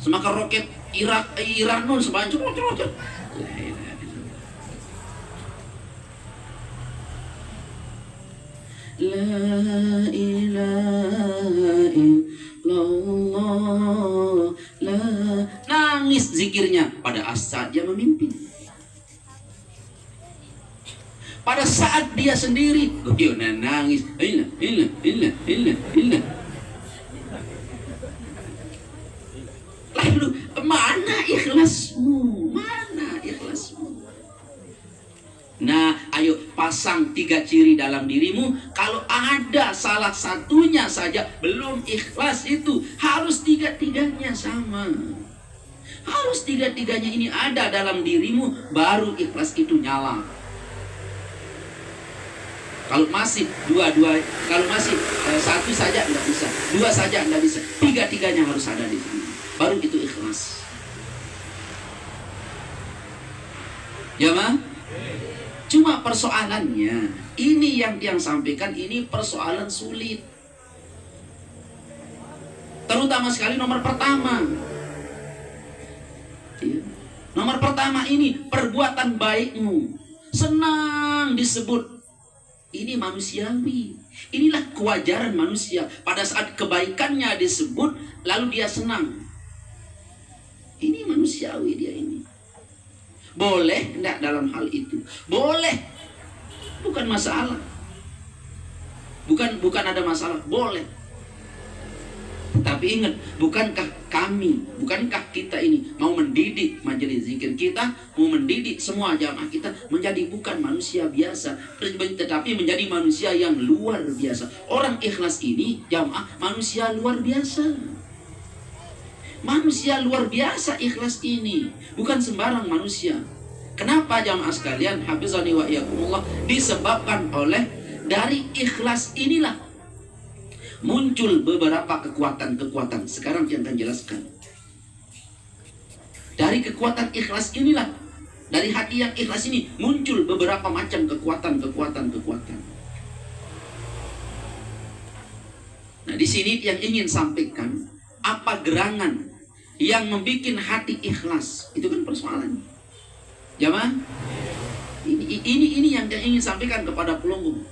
S4: Semakan roket Iran nun sembahyang cepet. La ilaha illallah. Nangis zikirnya pada saat dia memimpin. Pada saat dia sendiri, nangis. Lalu mana ikhlasmu? Mana ikhlasmu? Nah, ayo pasang 3 ciri dalam dirimu. Kalau ada salah satunya saja belum ikhlas, itu harus 3-tiganya sama. Harus 3-tiganya ini ada dalam dirimu, baru ikhlas itu nyala. Kalau masih kalau masih satu saja tidak bisa, 2 saja tidak bisa, 3-tiganya harus ada di sana, baru itu ikhlas. Ya mah? Cuma persoalannya, ini yang sampaikan ini persoalan sulit. Terutama sekali nomor pertama. Ya. Nomor pertama ini perbuatan baikmu. Senang disebut. Ini manusiawi. Inilah kewajaran manusia. Pada saat kebaikannya disebut, lalu dia senang. Ini manusiawi dia ini. Boleh enggak dalam hal itu? Boleh. Bukan masalah. Bukan ada masalah. Boleh. Tapi ingat, bukankah kita ini mau mendidik majelis zikir kita, mau mendidik semua jamaah kita menjadi bukan manusia biasa, tetapi menjadi manusia yang luar biasa. Orang ikhlas ini jamaah manusia luar biasa. Manusia luar biasa ikhlas ini, bukan sembarang manusia. Kenapa jamaah sekalian, hafizani wa iyyakumullah, disebabkan oleh dari ikhlas inilah muncul beberapa kekuatan-kekuatan. Sekarang yang akan jelaskan. Dari kekuatan ikhlas inilah, dari hati yang ikhlas ini muncul beberapa macam kekuatan. Nah, di sini yang ingin sampaikan, apa gerangan yang membuat hati ikhlas? Itu kan persoalan. Jamaah, ini yang ingin sampaikan kepada pelunggung.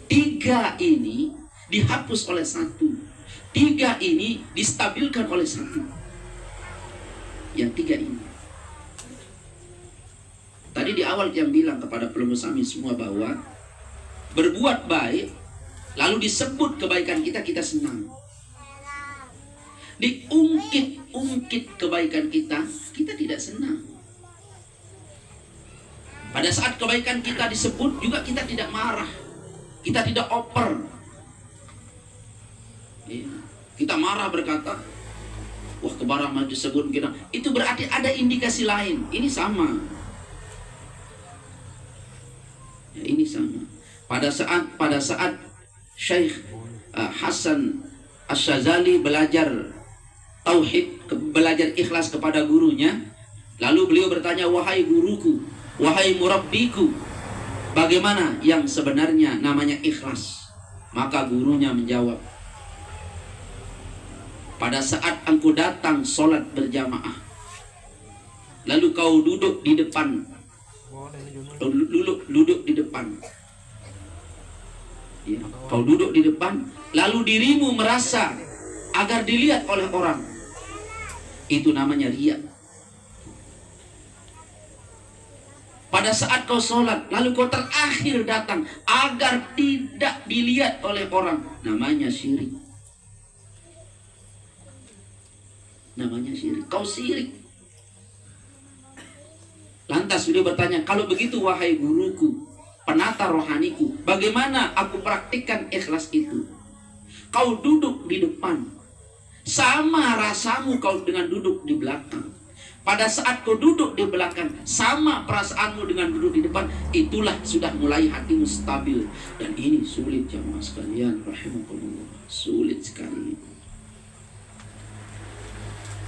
S4: 3 ini dihapus oleh 1. 3 ini distabilkan oleh 1. Yang 3 ini. Tadi di awal yang bilang kepada pelunggung kami semua bahwa berbuat baik, lalu disebut kebaikan kita, kita senang. Diungkit-ungkit kebaikan kita, kita tidak senang. Pada saat kebaikan kita disebut juga kita tidak marah, kita tidak oper. Kita marah berkata, wah kebarang maju disebut kita. Itu berarti ada indikasi lain. Ini sama. Ya, ini sama. Pada saat Syekh Hasan Asyazali belajar tauhid, belajar ikhlas kepada gurunya, lalu beliau bertanya, wahai guruku, wahai murabbiku, bagaimana yang sebenarnya namanya ikhlas? Maka gurunya menjawab, pada saat engkau datang sholat berjamaah, lalu kau duduk di depan, duduk di depan, ya, kau duduk di depan, lalu dirimu merasa agar dilihat oleh orang, itu namanya riya. Pada saat kau sholat, lalu kau terakhir datang agar tidak dilihat oleh orang, namanya syirik. Namanya syirik. Kau syirik. Lantas beliau bertanya, kalau begitu wahai guruku, penata rohaniku, bagaimana aku praktikkan ikhlas itu? Kau duduk di depan, sama rasamu kau dengan duduk di belakang. Pada saat kau duduk di belakang, sama perasaanmu dengan duduk di depan. Itulah sudah mulai hatimu stabil. Dan ini sulit jamaah sekalian, rahimakumullah. Sulit sekali.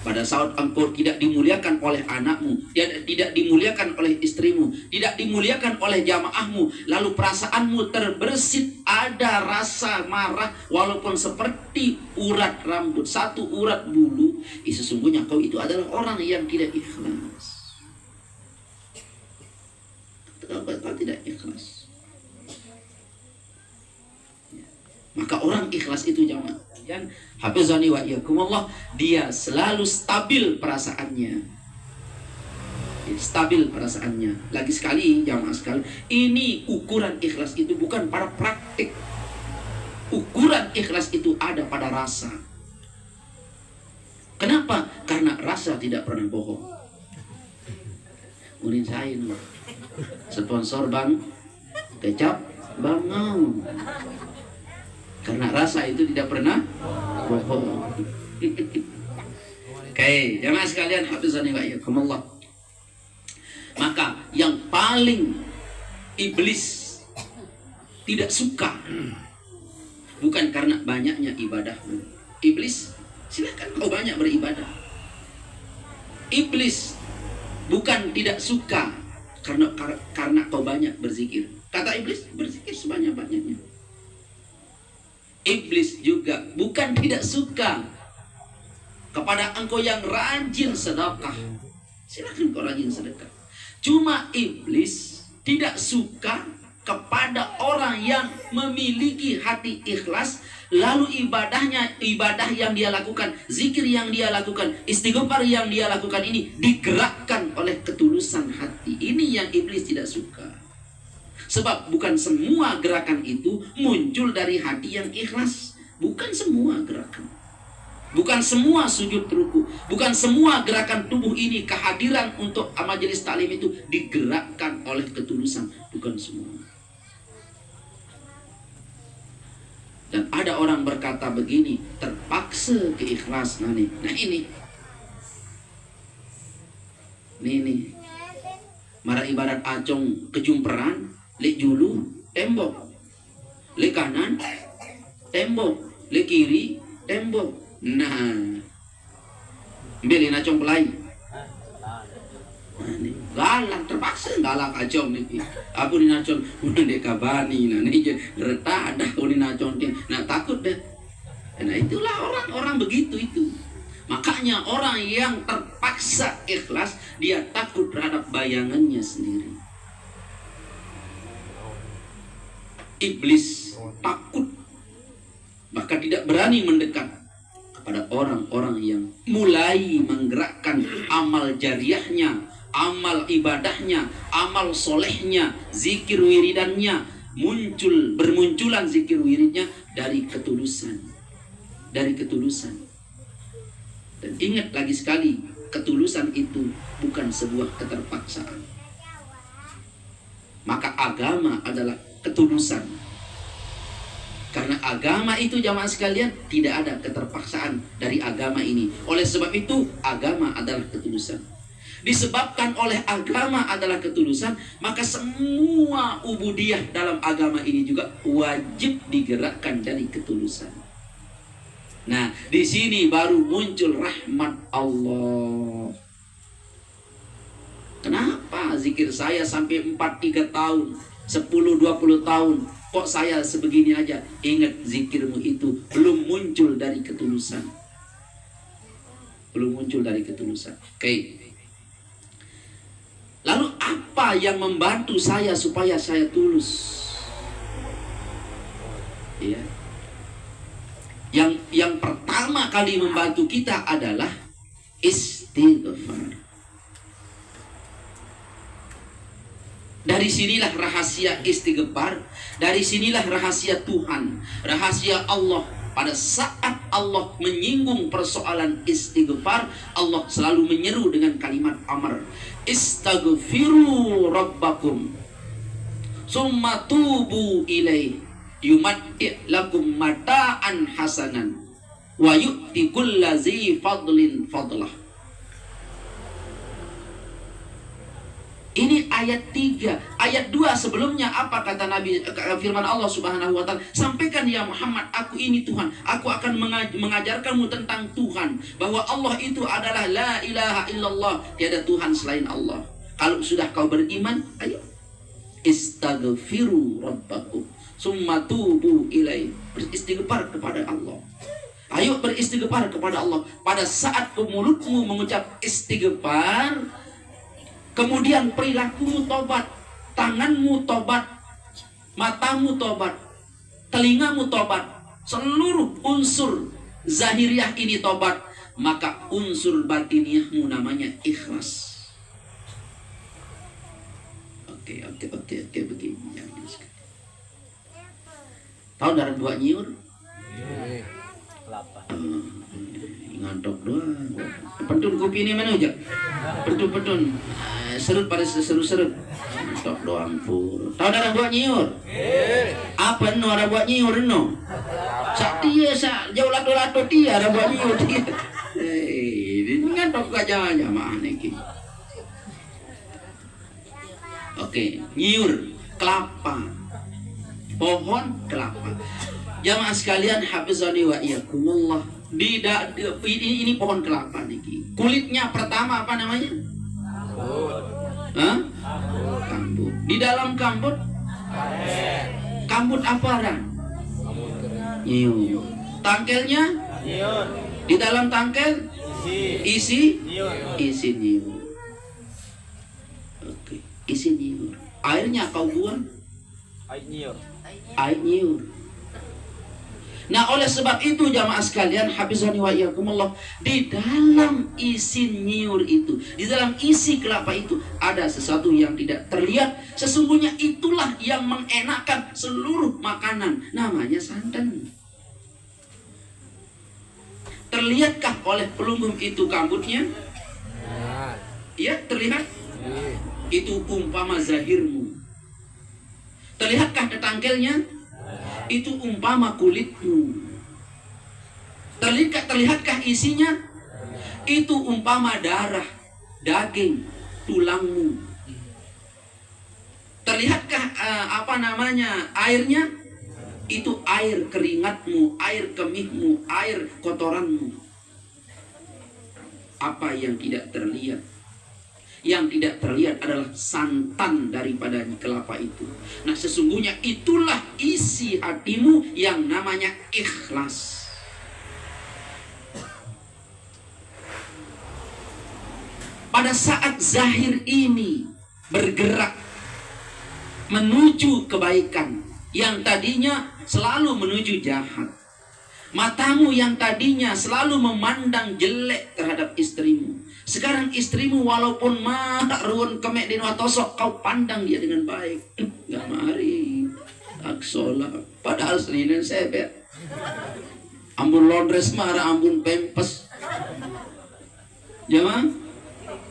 S4: Pada saat engkau tidak dimuliakan oleh anakmu, tidak dimuliakan oleh istrimu, tidak dimuliakan oleh jamaahmu, lalu perasaanmu terbersit, ada rasa marah, walaupun seperti urat rambut, satu urat bulu, sesungguhnya kau itu adalah orang yang tidak ikhlas. Kau tidak ikhlas. Maka orang ikhlas itu jamaah, hafizani wa iyyakumullah, dia selalu stabil perasaannya. Stabil perasaannya. Lagi sekali jamaah sekali, ini ukuran ikhlas itu bukan pada praktik. Ukuran ikhlas itu ada pada rasa. Kenapa? Karena rasa tidak pernah bohong. Unin saya sponsor Bang Kecap Bangau. Karena rasa itu tidak pernah bohong. Oke, jamaah sekalian, hafizani wa iyyakumullah. Maka yang paling iblis tidak suka bukan karena banyaknya ibadah. Iblis, silakan kau banyak beribadah. Iblis bukan tidak suka karena kau banyak berzikir. Kata iblis, berzikir sebanyak-banyaknya. Iblis juga bukan tidak suka kepada engkau yang rajin sedekah. Silakan kau rajin sedekah. Cuma iblis tidak suka kepada orang yang memiliki hati ikhlas, lalu ibadah yang dia lakukan, zikir yang dia lakukan, istighfar yang dia lakukan ini digerakkan oleh ketulusan hati. Ini yang iblis tidak suka. Sebab bukan semua gerakan itu muncul dari hati yang ikhlas. Bukan semua gerakan. Bukan semua sujud ruku. Bukan semua gerakan tubuh ini, kehadiran untuk majelis taklim itu digerakkan oleh ketulusan. Bukan semua. Dan ada orang berkata begini, terpaksa keikhlas. Nah ini. Nih. Mara ibarat acong kejumperan, lek julu tembok, lek kanan tembok, lek kiri tembok. Nah, beli nacong pelai. Galak terpaksa galak acong nih. Aku ni nacong udah dekabani. Nah ni je reta ada aku ni nacong ni. Nah takut deh. Nah itulah orang-orang begitu itu. Makanya orang yang terpaksa ikhlas, dia takut terhadap bayangannya sendiri. Iblis takut, bahkan tidak berani mendekat kepada orang-orang yang mulai menggerakkan amal jariahnya, amal ibadahnya, amal solehnya, zikir wiridannya, bermunculan zikir wiridnya dari ketulusan. Dari ketulusan. Dan ingat lagi sekali, ketulusan itu bukan sebuah keterpaksaan. Maka agama adalah ketulusan. Karena agama itu jamaah sekalian tidak ada keterpaksaan dari agama ini. Oleh sebab itu agama adalah ketulusan. Disebabkan oleh agama adalah ketulusan, maka semua ubudiyah dalam agama ini juga wajib digerakkan dari ketulusan. Nah, di sini baru muncul rahmat Allah. Kenapa zikir saya sampai 4-3 tahun, 10-20 tahun, kok saya sebegini aja? Ingat, zikirmu itu belum muncul dari ketulusan. Belum muncul dari ketulusan. Oke. Lalu apa yang membantu saya supaya saya tulus? Ya. Yang pertama kali membantu kita adalah istighfar. Dari sinilah rahasia istighfar, dari sinilah rahasia Tuhan, rahasia Allah. Pada saat Allah menyinggung persoalan istighfar, Allah selalu menyeru dengan kalimat amr. Istaghfiru rabbakum summa tubu ilaih yumatti' lakum mata'an hasanan wa yu'ti kullazi fadlin fadlah. Ini ayat 3. Ayat 2 sebelumnya apa kata Nabi, firman Allah Subhanahu wa taala, sampaikan ya Muhammad, aku ini Tuhan, aku akan mengajarkanmu tentang Tuhan, bahwa Allah itu adalah la ilaha illallah, tiada Tuhan selain Allah. Kalau sudah kau beriman, ayo istaghfiru rabbakum summa tubu ilaih, beristighfar kepada Allah. Ayo beristighfar kepada Allah. Pada saat mulutmu mengucap istighfar, kemudian perilakumu tobat, tanganmu tobat, matamu tobat, telingamu tobat, seluruh unsur zahiriah ini tobat, maka unsur batiniahmu namanya ikhlas. Oke, begini. Tahu darah 2 nyiur? Ngantok doang. Pentun kopi ini mana aja? Pentun. Serut pada serut. Ngantok doang pur. Tahu darah 2 nyiur? Apa no ada buat nyiur no? Sak dia jauh lato dia ada buat nyiur dia. Ini ngantok aja mana iki. Oke, nyiur kelapa. Pohon kelapa. Jamaah sekalian, hafizani wa iyyakumullah. Ini pohon kelapa nih. Kulitnya pertama apa namanya? Kambut. Di dalam kambut? Kambut apa Ran? Nyiur. Tangkelnya? Di dalam tangkel? Isi nyiur. Oke, isi nyiur. Airnya kau buang? Air nyiur. Nah, oleh sebab itu jamaah sekalian, hafizani wa iyyakumullah, di dalam isi nyiur itu, di dalam isi kelapa itu ada sesuatu yang tidak terlihat. Sesungguhnya itulah yang mengenakan seluruh makanan, namanya santan. Terlihatkah oleh pelunggung itu kambutnya? Ya, terlihat. Itu umpama zahirmu. Terlihatkah ketangkelnya? Itu umpama kulitmu. Terlihatkah isinya? Itu umpama darah, daging, tulangmu. Terlihatkah airnya? Itu air keringatmu, air kemihmu, air kotoranmu. Apa yang tidak terlihat? Yang tidak terlihat adalah santan daripada kelapa itu. Nah, sesungguhnya itulah isi hatimu yang namanya ikhlas. Pada saat zahir ini bergerak menuju kebaikan, yang tadinya selalu menuju jahat. Matamu yang tadinya selalu memandang jelek terhadap istrimu, sekarang istrimu walaupun ruun kemek di watosok, kau pandang dia dengan baik. Gak mari. hak sholat. Padahal Senin sebet. Ambun laundress marah, ambun pempes. Jamaah,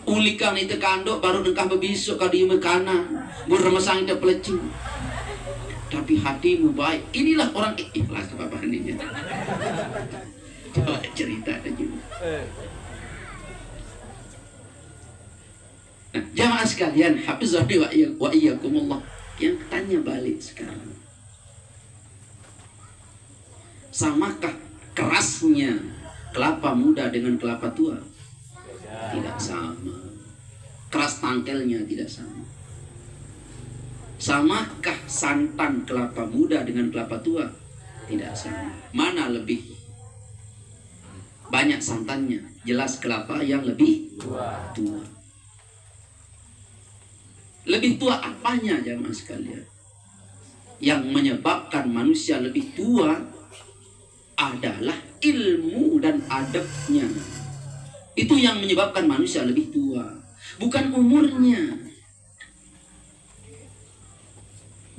S4: ulikan itu kandok baru nengkah bebisuk kau diume kanan. Bur remasang itu pelecing. Tapi hatimu baik. Inilah orang ikhlas apa ini. Coba cerita aja. Nah, jamaah sekalian, hafizani wa iyyakumullah. Yang tanya balik sekarang. Samakah kerasnya kelapa muda dengan kelapa tua? Tidak sama. Keras tangkelnya tidak sama. Samakah santan kelapa muda dengan kelapa tua? Tidak sama. Mana lebih banyak santannya? Jelas kelapa yang lebih tua. Lebih tua apanya jamaah sekalian? Yang menyebabkan manusia lebih tua adalah ilmu dan adabnya. Itu yang menyebabkan manusia lebih tua, bukan umurnya.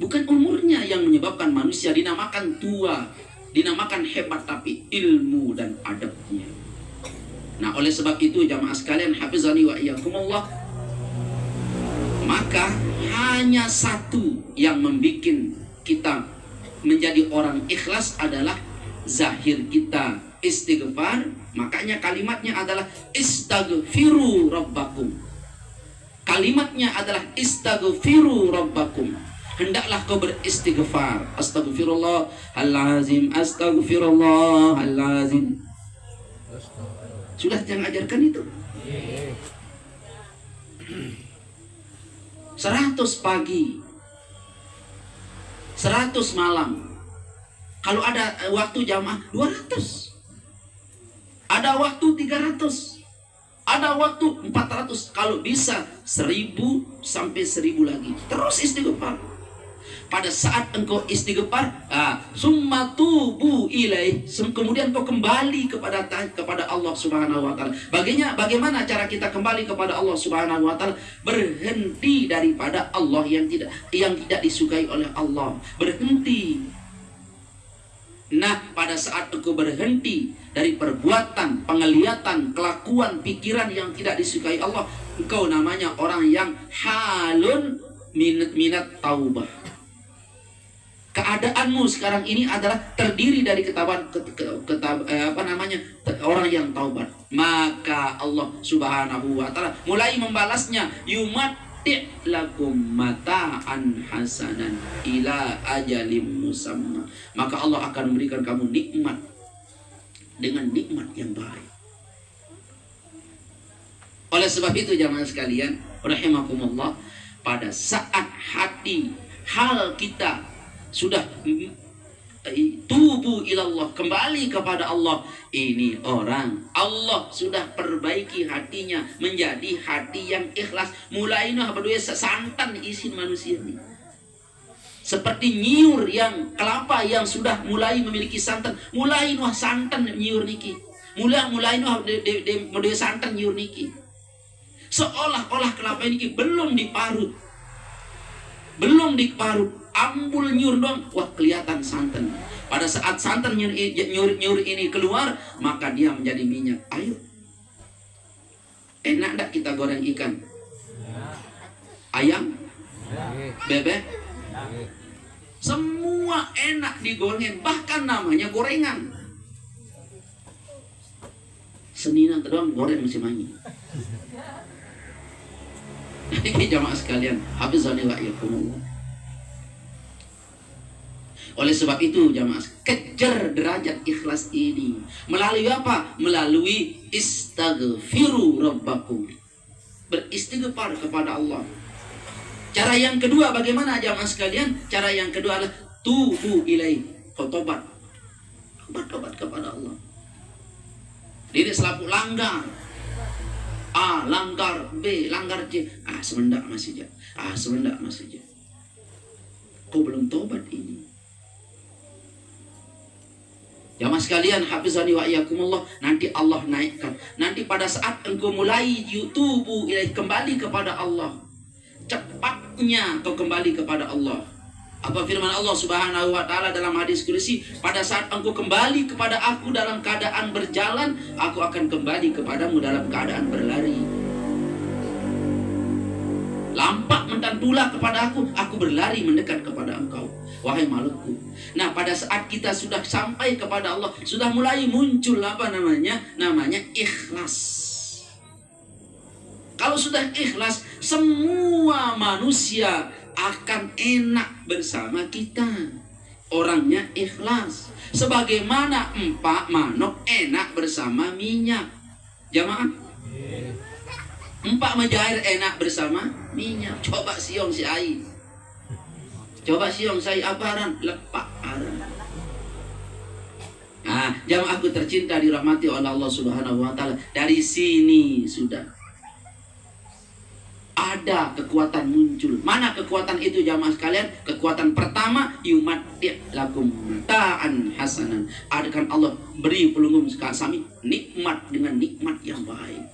S4: Bukan umurnya yang menyebabkan manusia dinamakan tua, dinamakan hebat, tapi ilmu dan adabnya. Nah, oleh sebab itu jamaah sekalian, hafizani wa iyyakumullah, maka hanya satu yang membuat kita menjadi orang ikhlas adalah zahir kita istighfar. Makanya kalimatnya adalah istaghfiru rabbakum. Kalimatnya adalah istaghfiru rabbakum. Hendaklah kau beristighfar. Astaghfirullahalazim, astaghfirullahalazim. Sudah jangan ajarkan itu. 100 pagi, 100 malam. Kalau ada waktu jamaah 200. Ada waktu 300. Ada waktu 400. Kalau bisa 1000 sampai 1000 lagi. Terus istighfar. Pada saat engkau istighfar, summa tubu ilaih, kemudian kau kembali kepada Allah Subhanahu wa taala. Bagaimana cara kita kembali kepada Allah Subhanahu wa taala? Berhenti daripada Allah yang tidak disukai oleh Allah. Berhenti. Nah, pada saat engkau berhenti dari perbuatan, penglihatan, kelakuan, pikiran yang tidak disukai Allah, engkau namanya orang yang halun minat taubah. Keadaanmu sekarang ini adalah terdiri dari orang yang taubat. Maka Allah Subhanahu wa taala mulai membalasnya, yumati' lakum mata'an hasanan ila ajalim musamma. Maka Allah akan memberikan kamu nikmat dengan nikmat yang baik. Oleh sebab itu jamaah sekalian rahimakumullah, pada saat hal kita sudah tubu ilallah, kembali kepada Allah, ini orang Allah sudah perbaiki hatinya menjadi hati yang ikhlas. Mulai noh berdua santan isi manusia ini, seperti nyiur yang kelapa yang sudah mulai memiliki santan, mulai noh santan nyiur niki, mulai noh berdua santan nyiur niki, seolah-olah kelapa ini belum diparut, ambul nyur dong, wah kelihatan santan. Pada saat santan nyur ini keluar, maka dia menjadi minyak. Ayo, enak tak kita goreng ikan, ayam, bebek, semua enak digoreng, bahkan namanya gorengan. Seninan doang goreng masih main. Ini jamaah sekalian, hafizani wa iyyakumullah. Oleh sebab itu jamaah, kejar derajat ikhlas ini melalui apa? Melalui istaghfiru rabbakum, beristighfar kepada Allah. Cara yang kedua bagaimana jamaah sekalian? Cara yang kedua adalah tubu ilaih, kau tobat kepada Allah. Diri selaku langgar, A langgar, B langgar, C, semendak masih aja, semendak masih aja. Kau belum tobat ini. Jamaah sekalian hafizani wa iyyakumullah, nanti Allah naikkan. Nanti pada saat engkau mulai tubu ilaih, kembali kepada Allah, cepatnya kau kembali kepada Allah. Apa firman Allah Subhanahu wa taala dalam hadis qudsi, pada saat engkau kembali kepada aku dalam keadaan berjalan, aku akan kembali kepadamu dalam keadaan berlari. Lampak mentantulah kepada aku berlari mendekat kepada engkau, wahai makhlukku. Nah, pada saat kita sudah sampai kepada Allah, sudah mulai muncul apa namanya? Namanya ikhlas. Kalau sudah ikhlas, semua manusia akan enak bersama kita. Orangnya ikhlas. Sebagaimana empak manok enak bersama minyak. Jamaah, empak menjair enak bersama minyak. Coba siong si ai. Coba siong saya aparan lepak aran. Nah, jamaahku tercinta dirahmati oleh Allah Subhanahu wa taala. Dari sini sudah ada kekuatan muncul. Mana kekuatan itu jamaah sekalian? Kekuatan pertama, yumatdi' lakum ta'an hasanan. Akan Allah beri pelungum kami nikmat dengan nikmat yang baik.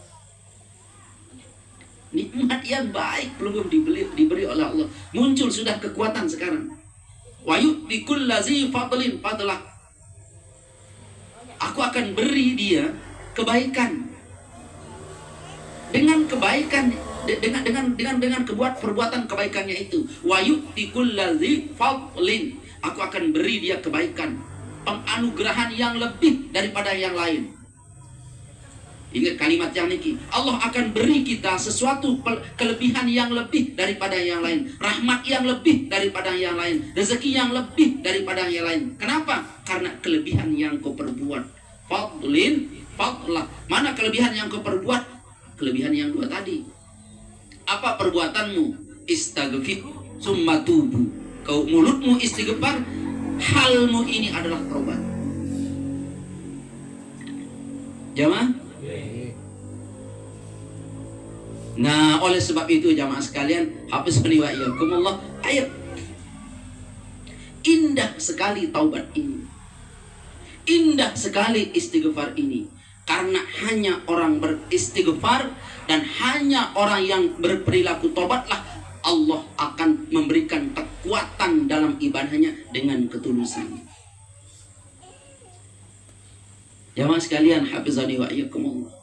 S4: Nikmat yang baik pelungum diberi oleh Allah. Muncul sudah kekuatan sekarang. Wa yu'ti kullazi fadlin fadlah. Aku akan beri dia kebaikan. Dengan kebaikan, dengan perbuatan kebaikannya itu, wa yu'ti kullazi fadlin, aku akan beri dia kebaikan, penganugerahan yang lebih daripada yang lain. Ingat kalimat yang niki, Allah akan beri kita sesuatu kelebihan yang lebih daripada yang lain, rahmat yang lebih daripada yang lain, rezeki yang lebih daripada yang lain. Kenapa? Karena kelebihan yang kau perbuat. Fadlin fadlah. Mana kelebihan yang kau perbuat? Kelebihan yang dua tadi. Apa perbuatanmu? Istaghfir summa tubu. Kau mulutmu istighfar, halmu ini adalah taubat. Jamaah? Nah, oleh sebab itu jamaah sekalian, hafizani wa iyyakumullah, ayo. Indah sekali taubat ini. Indah sekali istighfar ini. Karena hanya orang beristighfar dan hanya orang yang berperilaku tobatlah Allah akan memberikan kekuatan dalam ibadahnya dengan ketulusan. Jamaah sekalian, hafizani wa iyyakumullah.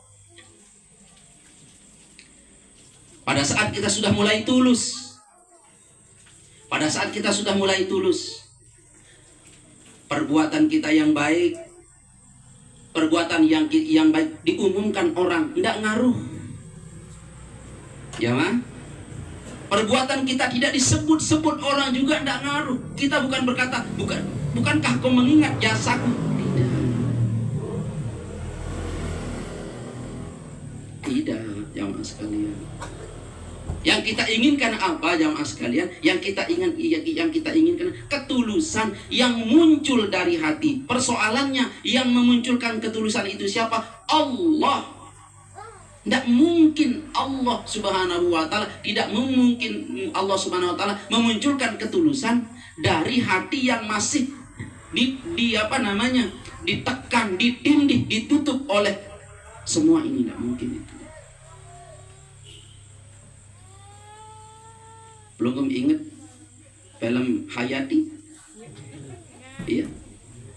S4: Pada saat kita sudah mulai tulus, perbuatan kita yang baik, perbuatan yang baik diumumkan orang, tidak ngaruh. Ya, ma? Perbuatan kita tidak disebut-sebut orang juga tidak ngaruh. Kita bukan berkata, bukankah kau mengingat jasaku? Tidak, jamaah sekalian. Yang kita inginkan apa, jamaah sekalian? Yang kita inginkan ketulusan yang muncul dari hati. Persoalannya, yang memunculkan ketulusan itu siapa? Allah. Tidak mungkin Allah Subhanahu wa taala, tidak mungkin Allah Subhanahu wa taala memunculkan ketulusan dari hati yang masih ditekan, ditindih, ditutup oleh semua ini. Tidak mungkin itu. Belum ingat film Hayati? Iya.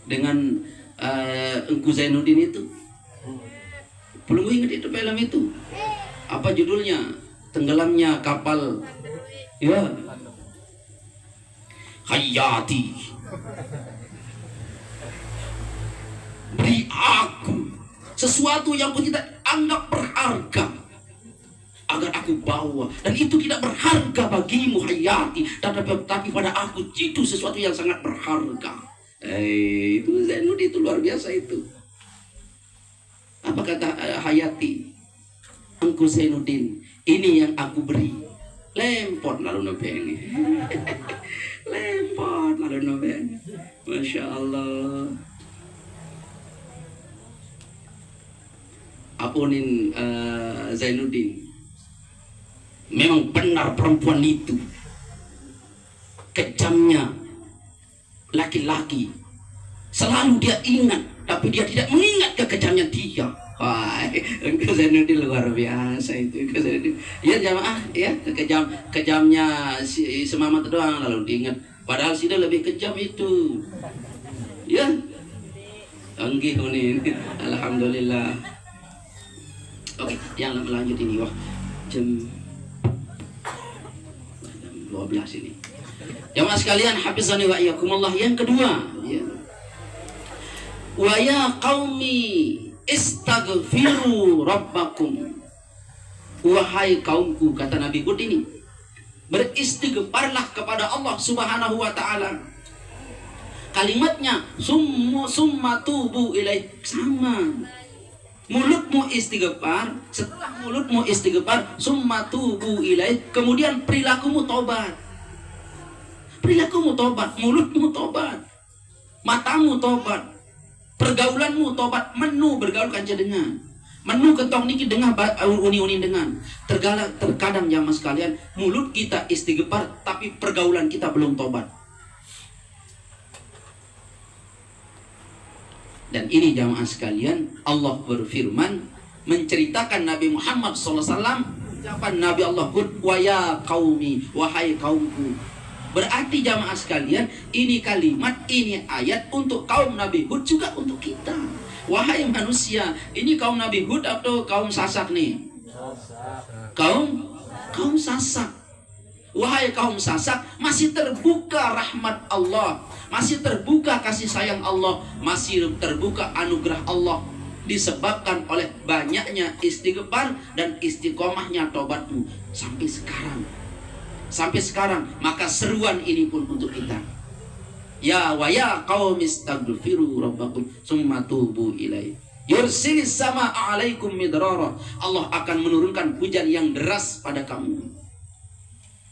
S4: Dengan Engku Zainuddin itu. Belum ingat itu film itu. Apa judulnya? Tenggelamnya kapal. Ya. Hayati. Beri aku sesuatu yang aku tidak anggap berharga, agar aku bawa, dan itu tidak berharga bagimu Hayati, tapi pada aku itu sesuatu yang sangat berharga. Itu Zainuddin, itu luar biasa itu. Apa kata Hayati? Engku Zainuddin, ini yang aku beri. Lempot lalu nopeng. Lempot lalu nopeng. Masya Allah. Apunin Zainuddin. Memang benar perempuan itu kejamnya laki-laki. Selalu dia ingat, tapi dia tidak mengingat kekejamnya dia. Wah, Engku Zainuddin luar biasa itu. Ya jamaah, ya kejamnya si Mamat doang lalu diingat. Padahal sudah lebih kejam itu. Ya. Anggih ini. Alhamdulillah. Oke, yang lanjut ini wah. Jam 12 ini. Jamaah sekalian, hafizani wa iyyakumullah. Yang kedua, ya. Wa ya qaumi istaghfiru rabbakum. Wahai kaumku, kata Nabi Hud ini, beristighfarlah kepada Allah Subhanahu wa taala. Kalimatnya summa tubu ilaih, sama. Mulutmu istighfar, setelah mulutmu istighfar, summa tubu ilaih, kemudian perilakumu tobat. Perilakumu tobat, mulutmu tobat, matamu tobat, pergaulanmu tobat, menu bergaul kanca dengan menu kentong niki dengan uni-uni dengan terkadang jamaah sekalian, mulut kita istighfar tapi pergaulan kita belum tobat. Dan ini jamaah sekalian, Allah berfirman menceritakan Nabi Muhammad SAW, ucapan Nabi Allah Hud, wa ya qaumi, wahai kaumku. Berarti jamaah sekalian, ini kalimat, ini ayat untuk kaum Nabi Hud, juga untuk kita. Wahai manusia, ini kaum Nabi Hud atau kaum Sasak nih? Kaum Sasak. Wahai kaum Sasak, masih terbuka rahmat Allah, masih terbuka kasih sayang Allah, masih terbuka anugerah Allah, disebabkan oleh banyaknya istighfar dan istiqomahnya tobatmu sampai sekarang. Sampai sekarang, maka seruan ini pun untuk kita. Ya wa ya qaumi istaghfiru rabbakum tsumma tubu ilaihi yursilis sama alaikum midrara. Allah akan menurunkan hujan yang deras pada kamu.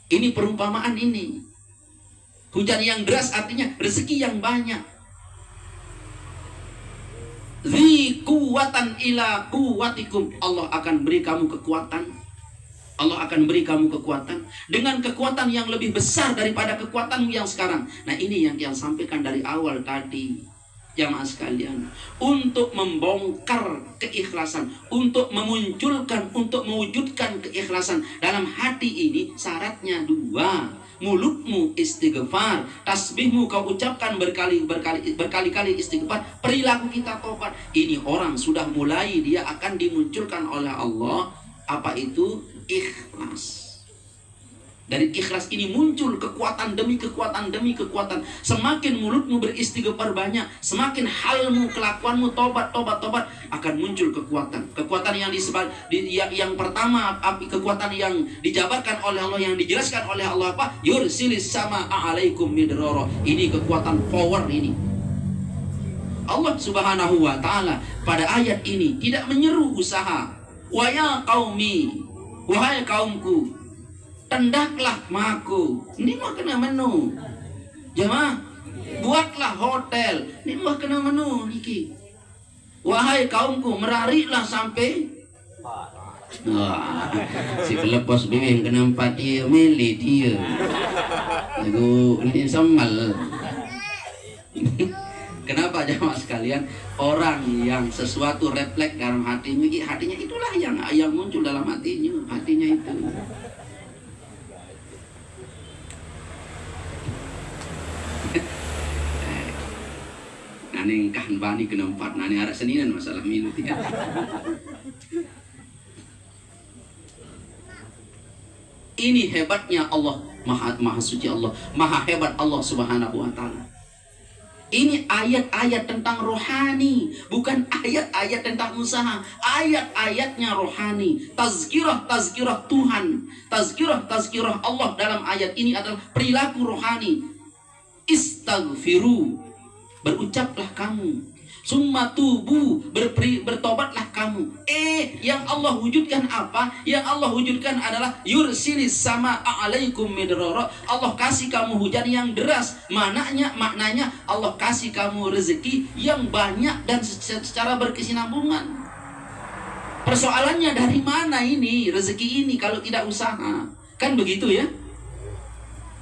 S4: Ini perumpamaan ini. Hujan yang deras artinya rezeki yang banyak. Zi kuwatan ila kuwatikum, Allah akan beri kamu kekuatan. Allah akan beri kamu kekuatan dengan kekuatan yang lebih besar daripada kekuatanmu yang sekarang. Nah, ini yang sampaikan dari awal tadi, jamaah sekalian, untuk membongkar keikhlasan, untuk memunculkan, untuk mewujudkan keikhlasan dalam hati ini, syaratnya dua. Mulutmu istighfar, tasbihmu kau ucapkan berkali-kali istighfar, perilaku kita tobat. Ini orang sudah mulai, dia akan dimunculkan oleh Allah. Apa itu? Ikhlas. Dari ikhlas ini muncul kekuatan demi kekuatan demi kekuatan. Semakin mulutmu beristighfar banyak, semakin halmu, kelakuanmu tobat, akan muncul kekuatan. Kekuatan yang yang pertama, kekuatan yang dijabarkan oleh Allah, yang dijelaskan oleh Allah apa? Yursilis sama alaikum midrara. Ini kekuatan power ini. Allah Subhanahu wa taala pada ayat ini tidak menyeru usaha. Wa ya qaumi, wahai kaumku, tendaklah maku. Ini mah kena menu. Jemaah, buatlah hotel. Ini mah kena menu niki. Wahai kaumku, merarilah sampai si pelepos bibing kena 4 dia milih dia. Lagu ini semal. Kenapa jemaah sekalian? Orang yang sesuatu refleks dalam hatinya itulah yang muncul dalam hatinya itu. Nani kan bani kena 4, nani arah seninan masalah minut ya. Ini hebatnya Allah, maha suci Allah, maha hebat Allah Subhanahu wa taala. Ini ayat-ayat tentang rohani, bukan ayat-ayat tentang usaha. Ayat-ayatnya rohani, tazkirah Tuhan, tazkirah Allah dalam ayat ini adalah perilaku rohani. Istaghfiru, berucaplah kamu. Summa tubu, bertobatlah kamu. Yang Allah wujudkan apa? Yang Allah wujudkan adalah yursilis sama alaikum midrara. Allah kasih kamu hujan yang deras. Maknanya Allah kasih kamu rezeki yang banyak dan secara berkesinambungan. Persoalannya dari mana ini rezeki ini kalau tidak usaha? Kan begitu ya?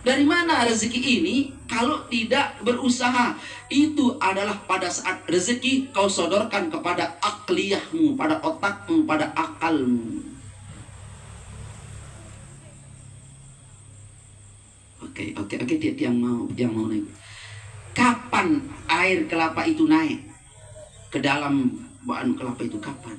S4: Dari mana rezeki ini kalau tidak berusaha? Itu adalah pada saat rezeki kau sodorkan kepada akliyahmu, pada otakmu, pada akalmu. Oke, dia yang mau naik. Kapan air kelapa itu naik ke dalam bahan kelapa itu, kapan?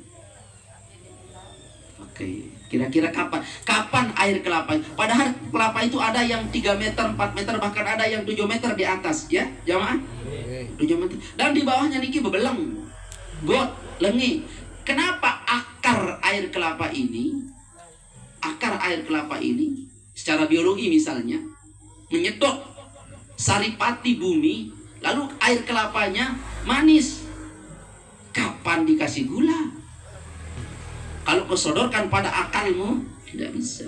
S4: Oke, kira-kira kapan? Kapan air kelapa? Padahal kelapa itu ada yang 3 meter, 4 meter, bahkan ada yang 7 meter di atas, ya, jamaah? 7 meter. Dan di bawahnya niki bebelang, got, lengi. Kenapa akar air kelapa ini secara biologi misalnya menyedot saripati bumi, lalu air kelapanya manis? Kapan dikasih gula? Kalau kau sodorkan pada akalmu, tidak bisa.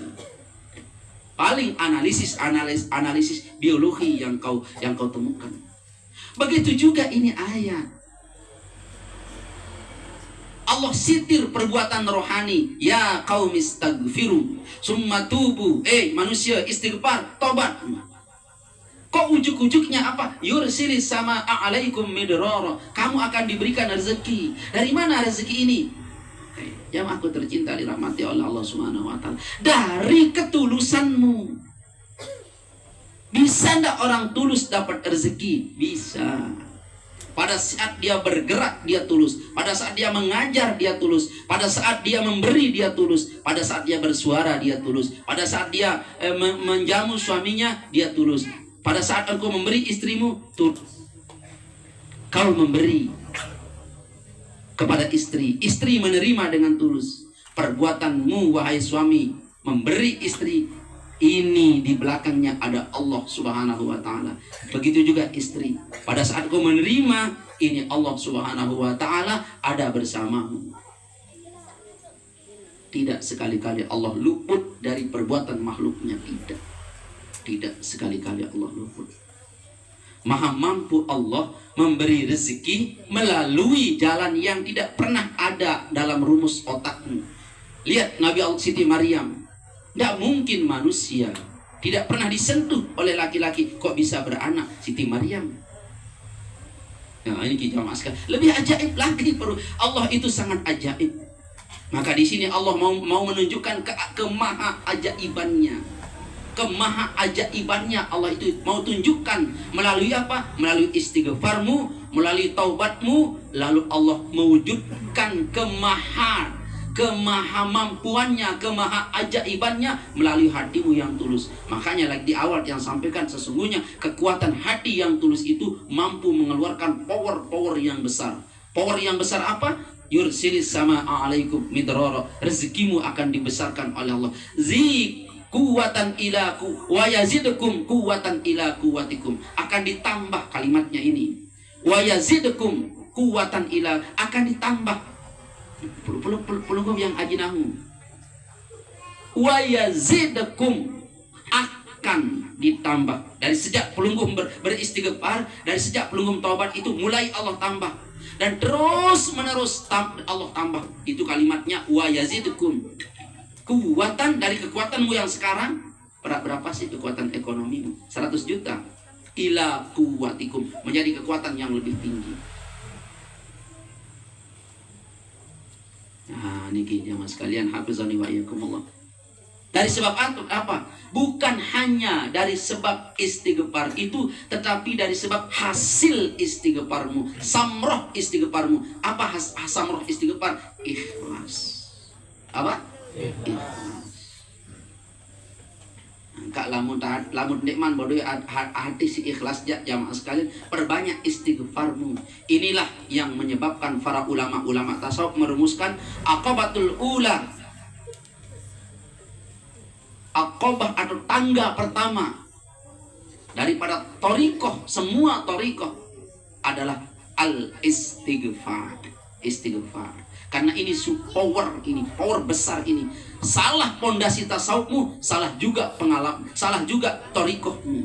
S4: Paling analisis biologi yang kau temukan. Begitu juga ini ayat. Allah sitir perbuatan rohani. Ya qaum istaghfiru summa tubu. Manusia, istighfar, tobat. Kok ujuk-ujuknya apa? Yursilis sama alaikum midrara. Kamu akan diberikan rezeki. Dari mana rezeki ini? Yang aku tercinta dirahmati oleh Allah Subhanahu wa taala. Dari ketulusanmu. Bisa enggak orang tulus dapat rezeki? Bisa. Pada saat dia bergerak, dia tulus. Pada saat dia mengajar, dia tulus. Pada saat dia memberi, dia tulus. Pada saat dia bersuara, dia tulus. Pada saat dia menjamu suaminya, dia tulus. Pada saat engkau memberi istrimu, kau memberi kepada istri menerima dengan tulus. Perbuatanmu wahai suami memberi istri, ini di belakangnya ada Allah Subhanahu wa taala. Begitu juga istri, pada saat kau menerima, ini Allah Subhanahu wa taala ada bersamamu. Tidak sekali-kali Allah luput dari perbuatan makhluknya, tidak sekali-kali Allah luput. Maha mampu Allah memberi rezeki melalui jalan yang tidak pernah ada dalam rumus otakmu. Lihat Nabi Siti Maryam. Tidak mungkin manusia tidak pernah disentuh oleh laki-laki kok bisa beranak. Siti Maryam. Nah, ini kita masukkan. Lebih ajaib lagi, Allah itu sangat ajaib. Maka di sini Allah mau menunjukkan kemaha ajaibannya. Kemaha ajaibannya Allah itu mau tunjukkan melalui apa? Melalui istighfarmu, melalui taubatmu, lalu Allah mewujudkan kemahamampuannya, kemahaajaibannya melalui hatimu yang tulus. Makanya lagi di awal yang sampaikan, sesungguhnya kekuatan hati yang tulus itu mampu mengeluarkan power yang besar. Power yang besar apa? Yursilis sama alaikum midrara. Rezekimu akan dibesarkan oleh Allah. Kuwatan ilaku wa yazidkum kuwatan ila kuwatikum. Akan ditambah kalimatnya ini. Wa yazidkum kuwatan ila, akan ditambah pelunggup yang ajinahu. Wa yazidkum, akan ditambah. Dari sejak pelunggup beristighfar, dari sejak pelunggup taubat itu mulai Allah tambah. Dan terus menerus Allah tambah. Itu kalimatnya wa yazidkum. Kuwatan, dari kekuatanmu yang sekarang, berapa sih kekuatan ekonomimu? 100 juta. Ila kuwatikum, menjadi kekuatan yang lebih tinggi. Nah, niki jamaah sekalian, hafizani wa iyyakumullah. Dari sebab apa? Bukan hanya dari sebab istighfar itu, tetapi dari sebab hasil istighfarmu, samroh istighfarmu. Apa samroh istighfar? Ikhlas. Apa? Ikhlas. Kak lamun nikman bodoh hati si ikhlas jamaah sekalian, perbanyak istighfarmu. Inilah yang menyebabkan para ulama tasawuf merumuskan aqabatul ula. Aqabah atau tangga pertama daripada thariqah, semua thariqah adalah al-istighfar. Istighfar. Karena ini power besar ini. Salah pondasi tasawufmu, salah juga pengalaman, salah juga thariqahmu.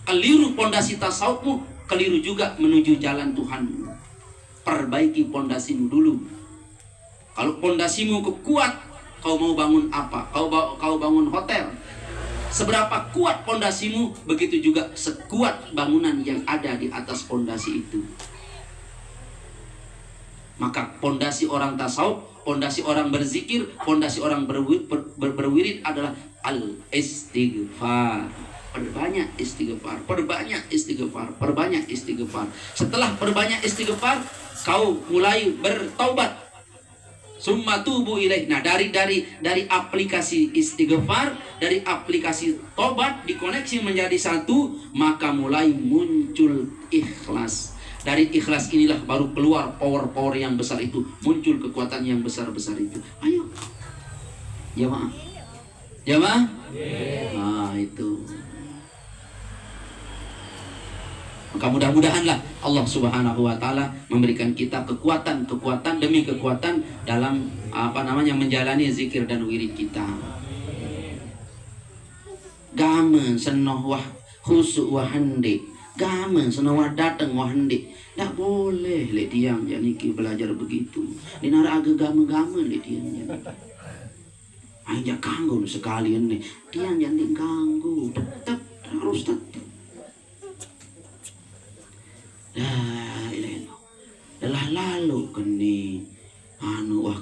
S4: Keliru pondasi tasawufmu, keliru juga menuju jalan Tuhanmu. Perbaiki pondasimu dulu. Kalau pondasimu kuat, kau mau bangun apa? Kau bangun hotel. Seberapa kuat pondasimu, begitu juga sekuat bangunan yang ada di atas pondasi itu. Maka pondasi orang tasawuf, pondasi orang berzikir, pondasi orang berwirid adalah al-istighfar. Perbanyak istighfar, perbanyak istighfar, perbanyak istighfar. Setelah perbanyak istighfar, kau mulai bertaubat. Summa tubu ilaih. Nah, dari aplikasi istighfar, dari aplikasi tobat dikoneksi menjadi satu, maka mulai muncul ikhlas. Dari ikhlas inilah baru keluar power yang besar itu, muncul kekuatan yang besar-besar itu. Ayo, jamaah, jamaah. Nah, itu. Maka mudah-mudahanlah Allah Subhanahu wa taala memberikan kita kekuatan demi kekuatan dalam menjalani zikir dan wirid kita. Gamen senoh wah khusuk wah hende, gamen senoh wah dateng wah hende. Tak boleh le tiang janiki belajar begitu. Dinara agak gamen-gamen le tiang. Aja kanggo sekalian nih. Tiang jangan diganggu, tetap harus tetap. Lalu keni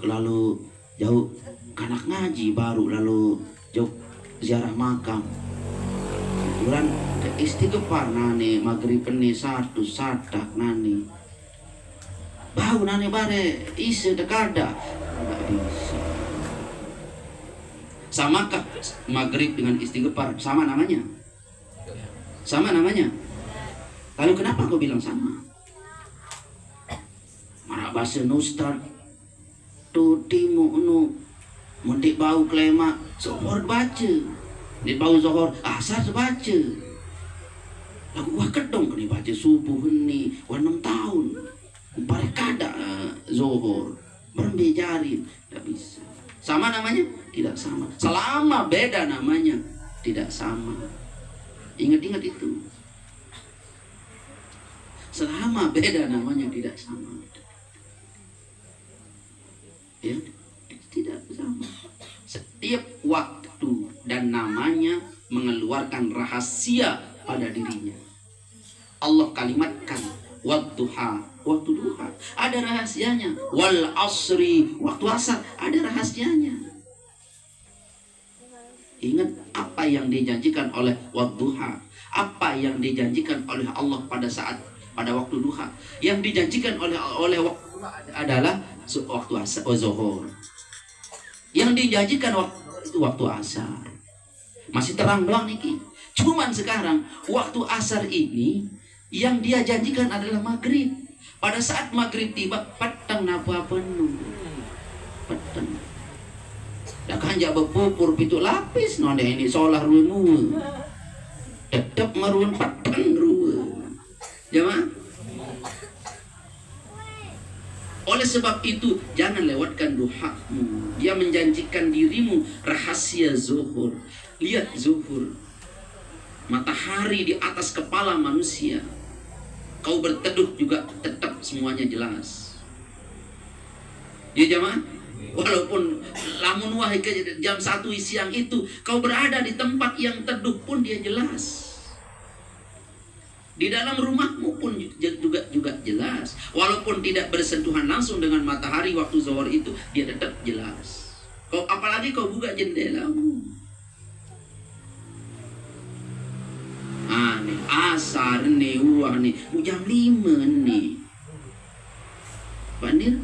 S4: lalu jauh kanak ngaji baru lalu jauh ziarah makam ukuran ke istighfar nani maghrib ni satu sadak nani bau nani bare isi dekada nggak bisa. Samakah maghrib dengan istighfar sama namanya? Sama namanya? Lalu kenapa kau bilang sama? Marah bahasa Ustaz tu timu nu mendik bau klema zohor baca, mendik bau zohor asar baca. Lagu wah kedong kini baca subuh ni wah 6 tahun. Pare kada zohor berbejarin tidak bisa. Sama namanya? Tidak sama. Selama beda namanya tidak sama. Ingat-ingat itu. Selama beda namanya tidak sama. Ya, tidak sama. Setiap waktu dan namanya mengeluarkan rahasia pada dirinya. Allah kalimatkan wadduha, waktu duha ada rahasianya. Wal asri, waktu asar ada rahasianya. Ingat apa yang dijanjikan oleh wadduha, apa yang dijanjikan oleh Allah pada waktu duha. Yang dijanjikan oleh waktu duha adalah waktu asar, zuhur. Yang dijanjikan waktu asar. Masih terang doang niki. Cuman sekarang waktu asar ini yang dia janjikan adalah maghrib. Pada saat maghrib tiba, petang napa penuh. Petang. Dah kanjak berpupur pitu lapis nonde ini solar rumu. Tetap maruan petang ruwe. Jamaah. Oleh sebab itu jangan lewatkan duhamu. Dia menjanjikan dirimu rahasia zuhur. Lihat zuhur, matahari di atas kepala manusia. Kau berteduh juga tetap semuanya jelas. Ya jamaah, walaupun lamun wahai ke jam 1 siang itu kau berada di tempat yang teduh pun dia jelas. Di dalam rumahmu pun juga jelas. Walaupun tidak bersentuhan langsung dengan matahari waktu zuhur itu, dia tetap jelas. Apalagi kau buka jendelamu. Nih, asar nih, wah nih, jam 5 nih. Panir,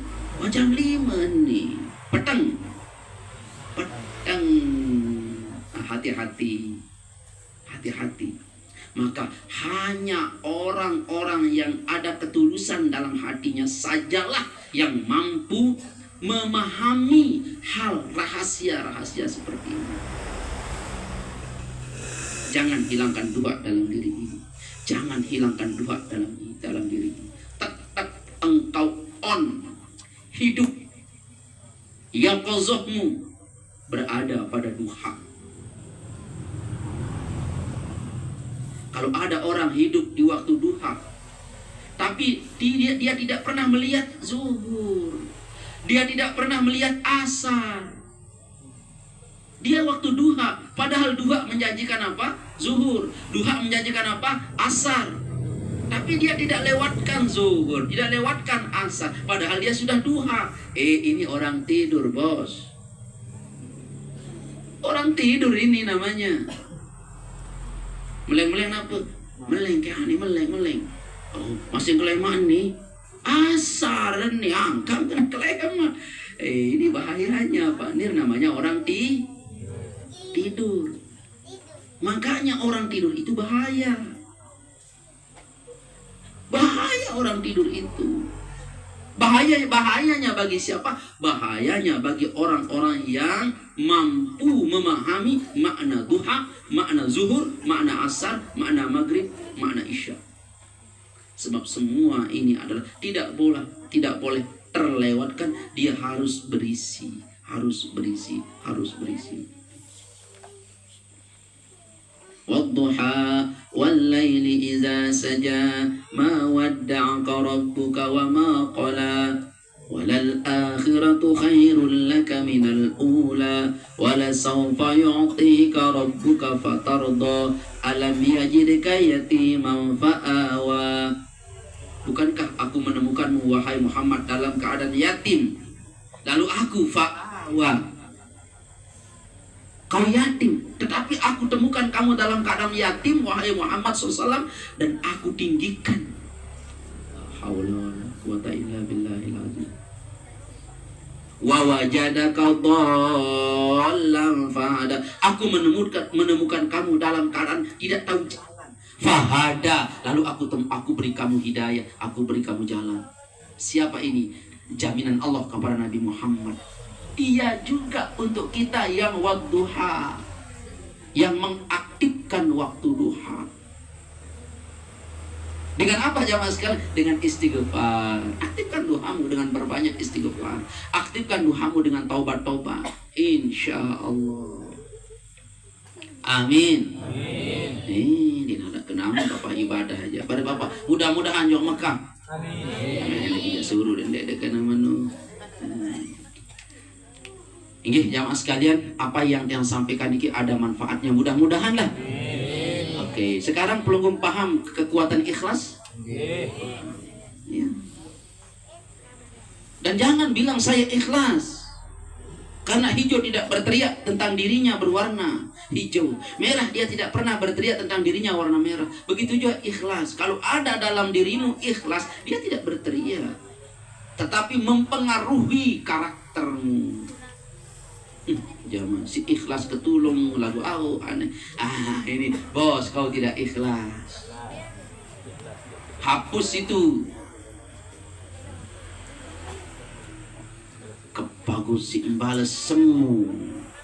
S4: jam 5 nih. Petang. Hati-hati. Hati-hati. Maka hanya orang-orang yang ada ketulusan dalam hatinya sajalah yang mampu memahami hal rahasia-rahasia seperti ini. Jangan hilangkan duha dalam diri ini. Jangan hilangkan duha dalam diri ini. Tetap engkau on hidup. Yaqazahmu berada pada duha. Kalau ada orang hidup di waktu duha, tapi dia tidak pernah melihat zuhur, dia tidak pernah melihat asar, dia waktu duha, padahal duha menjanjikan apa? Zuhur. Duha menjanjikan apa? Asar. Tapi dia tidak lewatkan zuhur, tidak lewatkan asar, padahal dia sudah duha. Ini orang tidur, bos. Orang tidur ini namanya. Meleng apa? Meleng kayak ani meleng. Oh, masih kelamaan nih. Asar nih angkam kan kelamaan. Ini bahayanya Pak Nir, namanya orang tidur. Makanya orang tidur itu bahaya. Bahaya orang tidur itu. Bahayanya bagi siapa? Bahayanya bagi orang-orang yang mampu memahami makna duha, makna zuhur, makna asar, makna maghrib, makna isya. Sebab semua ini adalah tidak boleh terlewatkan. Dia harus berisi. Wadduha wallaili idza saja ma wadda'aka rabbuka wa ma qala walal akhiratu khairul laka minal ula wala sawfa yu'tika rabbuka fatarda alam yajidka yatiman fa'awa. Bukankah aku menemukanmu wahai Muhammad dalam keadaan yatim, lalu aku fa'awa, kau yatim, tetapi aku temukan kamu dalam keadaan yatim wahai Muhammad SAW, dan aku tinggikan. Haula wala quwata illa billahil azim. Wa wajadaka dhallan fahada. Aku menemukan kamu dalam keadaan tidak tahu jalan. Fahada, lalu aku beri kamu hidayah, aku beri kamu jalan. Siapa ini? Jaminan Allah kepada Nabi Muhammad. Dia juga untuk kita yang wadduha, yang mengaktifkan waktu duha. Dengan apa jamaah sekalian? Dengan istighfar. Aktifkan duhamu dengan berbanyak istighfar. Aktifkan duhamu dengan taubat-taubat. Insya Allah. Amin. Ini ada kenapa Bapak ibadah aja. Pada Bapak mudah-mudahan jauh Mekah. Amin. Tidak suruh dan tidak kena menu. Ini jamaah sekalian, apa yang sampaikan ini ada manfaatnya, mudah-mudahan lah. Oke, sekarang pelunggung paham kekuatan ikhlas? Ya. Dan jangan bilang saya ikhlas, karena hijau tidak berteriak tentang dirinya berwarna hijau. Merah dia tidak pernah berteriak tentang dirinya warna merah. Begitu juga ikhlas. Kalau ada dalam dirimu ikhlas, dia tidak berteriak, tetapi mempengaruhi karaktermu. Jangan si ikhlas ketulung lagu aneh. Ini bos, kau tidak ikhlas. Hapus itu. Kebagus si imbales semu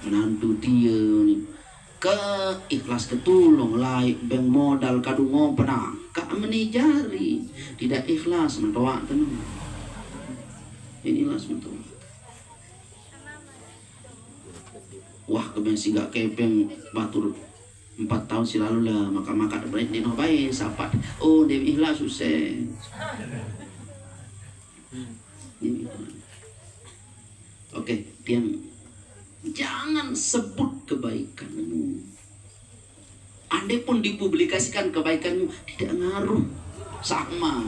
S4: menantu dia nih. Ke ikhlas ketulung laik beng modal kadungo penang kak menijari tidak ikhlas mentoak tenung. Inilah mentoak. Wah kebensi gak kepeng batur 4 tahun silalu lah maka berat di nobai sapat. Oh dia ikhlas susah. Oke, tiang jangan sebut kebaikanmu. Andai pun dipublikasikan kebaikanmu tidak ngaruh sama.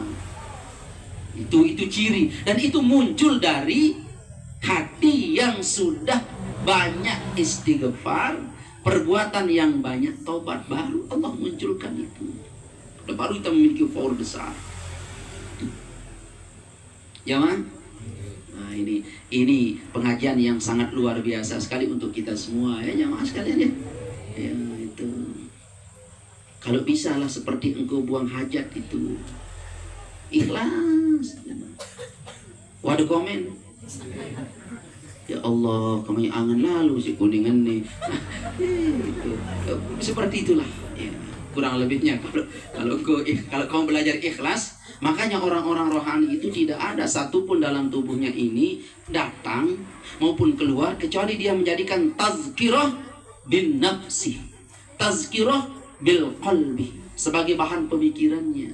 S4: Itu ciri dan itu muncul dari hati yang sudah banyak istighfar, perbuatan yang banyak taubat, baru Allah munculkan itu. Dan baru kita memiliki power besar. Ya man? Nah ini pengajian yang sangat luar biasa sekali untuk kita semua ya jamaah sekalian ya. Ya itu. Kalau bisa lah seperti engkau buang hajat itu. Ikhlas. Waduh komen. Ya Allah, kami angan lalu si kuningan nih. Seperti itulah. Ya, kurang lebihnya kalau kamu belajar ikhlas, makanya orang-orang rohani itu tidak ada satupun dalam tubuhnya ini datang maupun keluar kecuali dia menjadikan tazkirah bin nafsi, tazkirah bil qalbi sebagai bahan pemikirannya.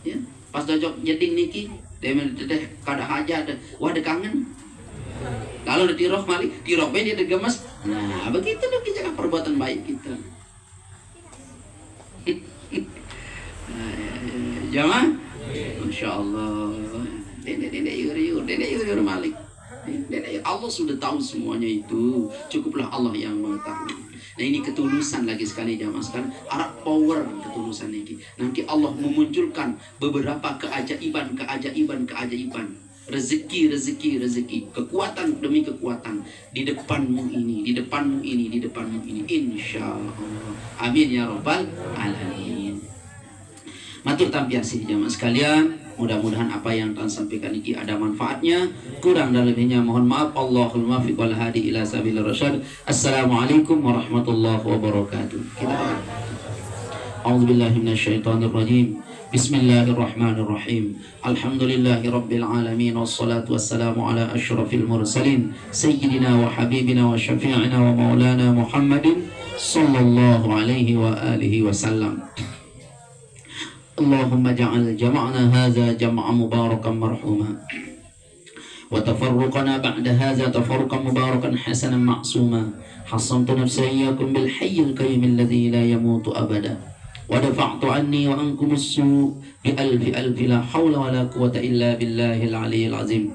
S4: Ya, pas dojok jeding niki dia kada hajat, wah ada kangen. Kalau ada tiroh malik, tiroh dia ada gemes. Nah, begitu dong kita perbuatan baik kita. Jangan, Masya Allah. Dede yur malik. Dede Allah sudah tahu semuanya itu. Cukuplah Allah yang mengetahui. Nah ini ketulusan lagi sekali jamaah sekalian. Arab power ketulusan ini. Nanti Allah memunculkan beberapa keajaiban. Rezeki, kekuatan demi kekuatan di depanmu ini, insya Allah. Amin ya rabbal alamin. Matur tampiasi jamaah sekalian, mudah-mudahan apa yang Tuhan sampaikan ini ada manfaatnya. Kurang dan lebihnya mohon maaf. Allahul muwaffiq wal hadi ila sabilir rasyad. Assalamualaikum warahmatullahi wabarakatuh. Kita A'udzubillahi minasyaitonir rajim. Bismillahirrahmanirrahim. Alhamdulillahi rabbil alamin wassalatu wassalamu ala asyrafil mursalin sayyidina wa habibina wa syafi'ina wa maulana Muhammadin sallallahu alaihi wa alihi wasallam. Allahumma ja'al jama'na hadza jam'an mubarakan marhuma wa tafarruqana ba'da hadza tafarruqan mubarakan hasanan ma'suma. Hasantu nafsayyakum bil hayyil qayyum alladhi la yamutu abada. ودفعت عني وعنكم السوء بألف لا حول ولا قوة إلا بالله العلي العظيم.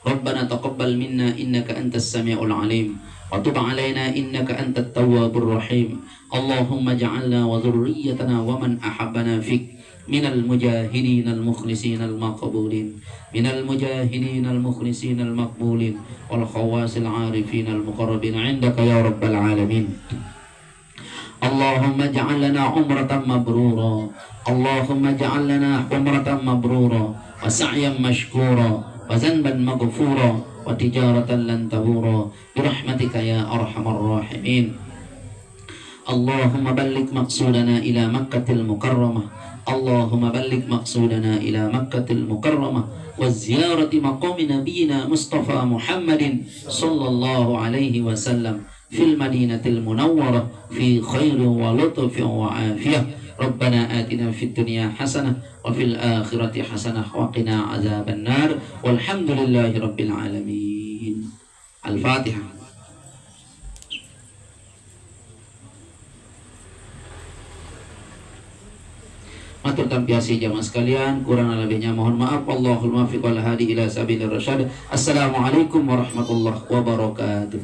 S4: ربنا تقبل منا إنك أنت السميع العليم وتب علينا إنك أنت التواب الرحيم. اللهم اجعلنا وذريتنا ومن أحبنا فيك من المجاهدين المخلصين المقبولين والخواص العارفين المقربين عندك يا رب العالمين. اللهم اجعل لنا عمرة مبرورا وسعيا مشكورا وذنبا مغفورا وتجارة لن تبورا برحمتك يا أرحم الراحمين. اللهم بلغ مقصودنا إلى مكة المكرمة وزيارة مقام نبينا مصطفى محمد صلى الله عليه وسلم في المدينة المنورة في خير ولطف وعافية. ربنا آتنا في الدنيا حسنة وفي الآخرة حسنة وقنا عذاب النار والحمد لله رب العالمين. الفاتحة. Matur tampiasi jamaah sekalian, kurang lebihnya mohon maaf. Allahul muwaffiq wal hadi ila sabilir rasyad. Assalamualaikum warahmatullahi wabarakatuh.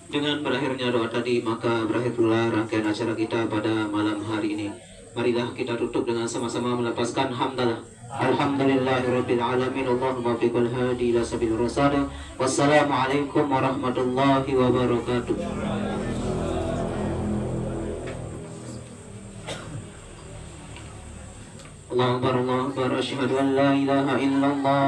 S1: Dengan berakhirnya doa tadi, maka berakhir pula rangkaian acara kita pada malam hari ini. Marilah kita tutup dengan sama-sama melepaskan hamdalah. Alhamdulillahirabbil alamin. Allahumma biqul hadi ila sabilir rasyad. Wassalamualaikum warahmatullahi wabarakatuh. Allahu akbar, Allahu akbar, asyhadu an la ilaha illallah.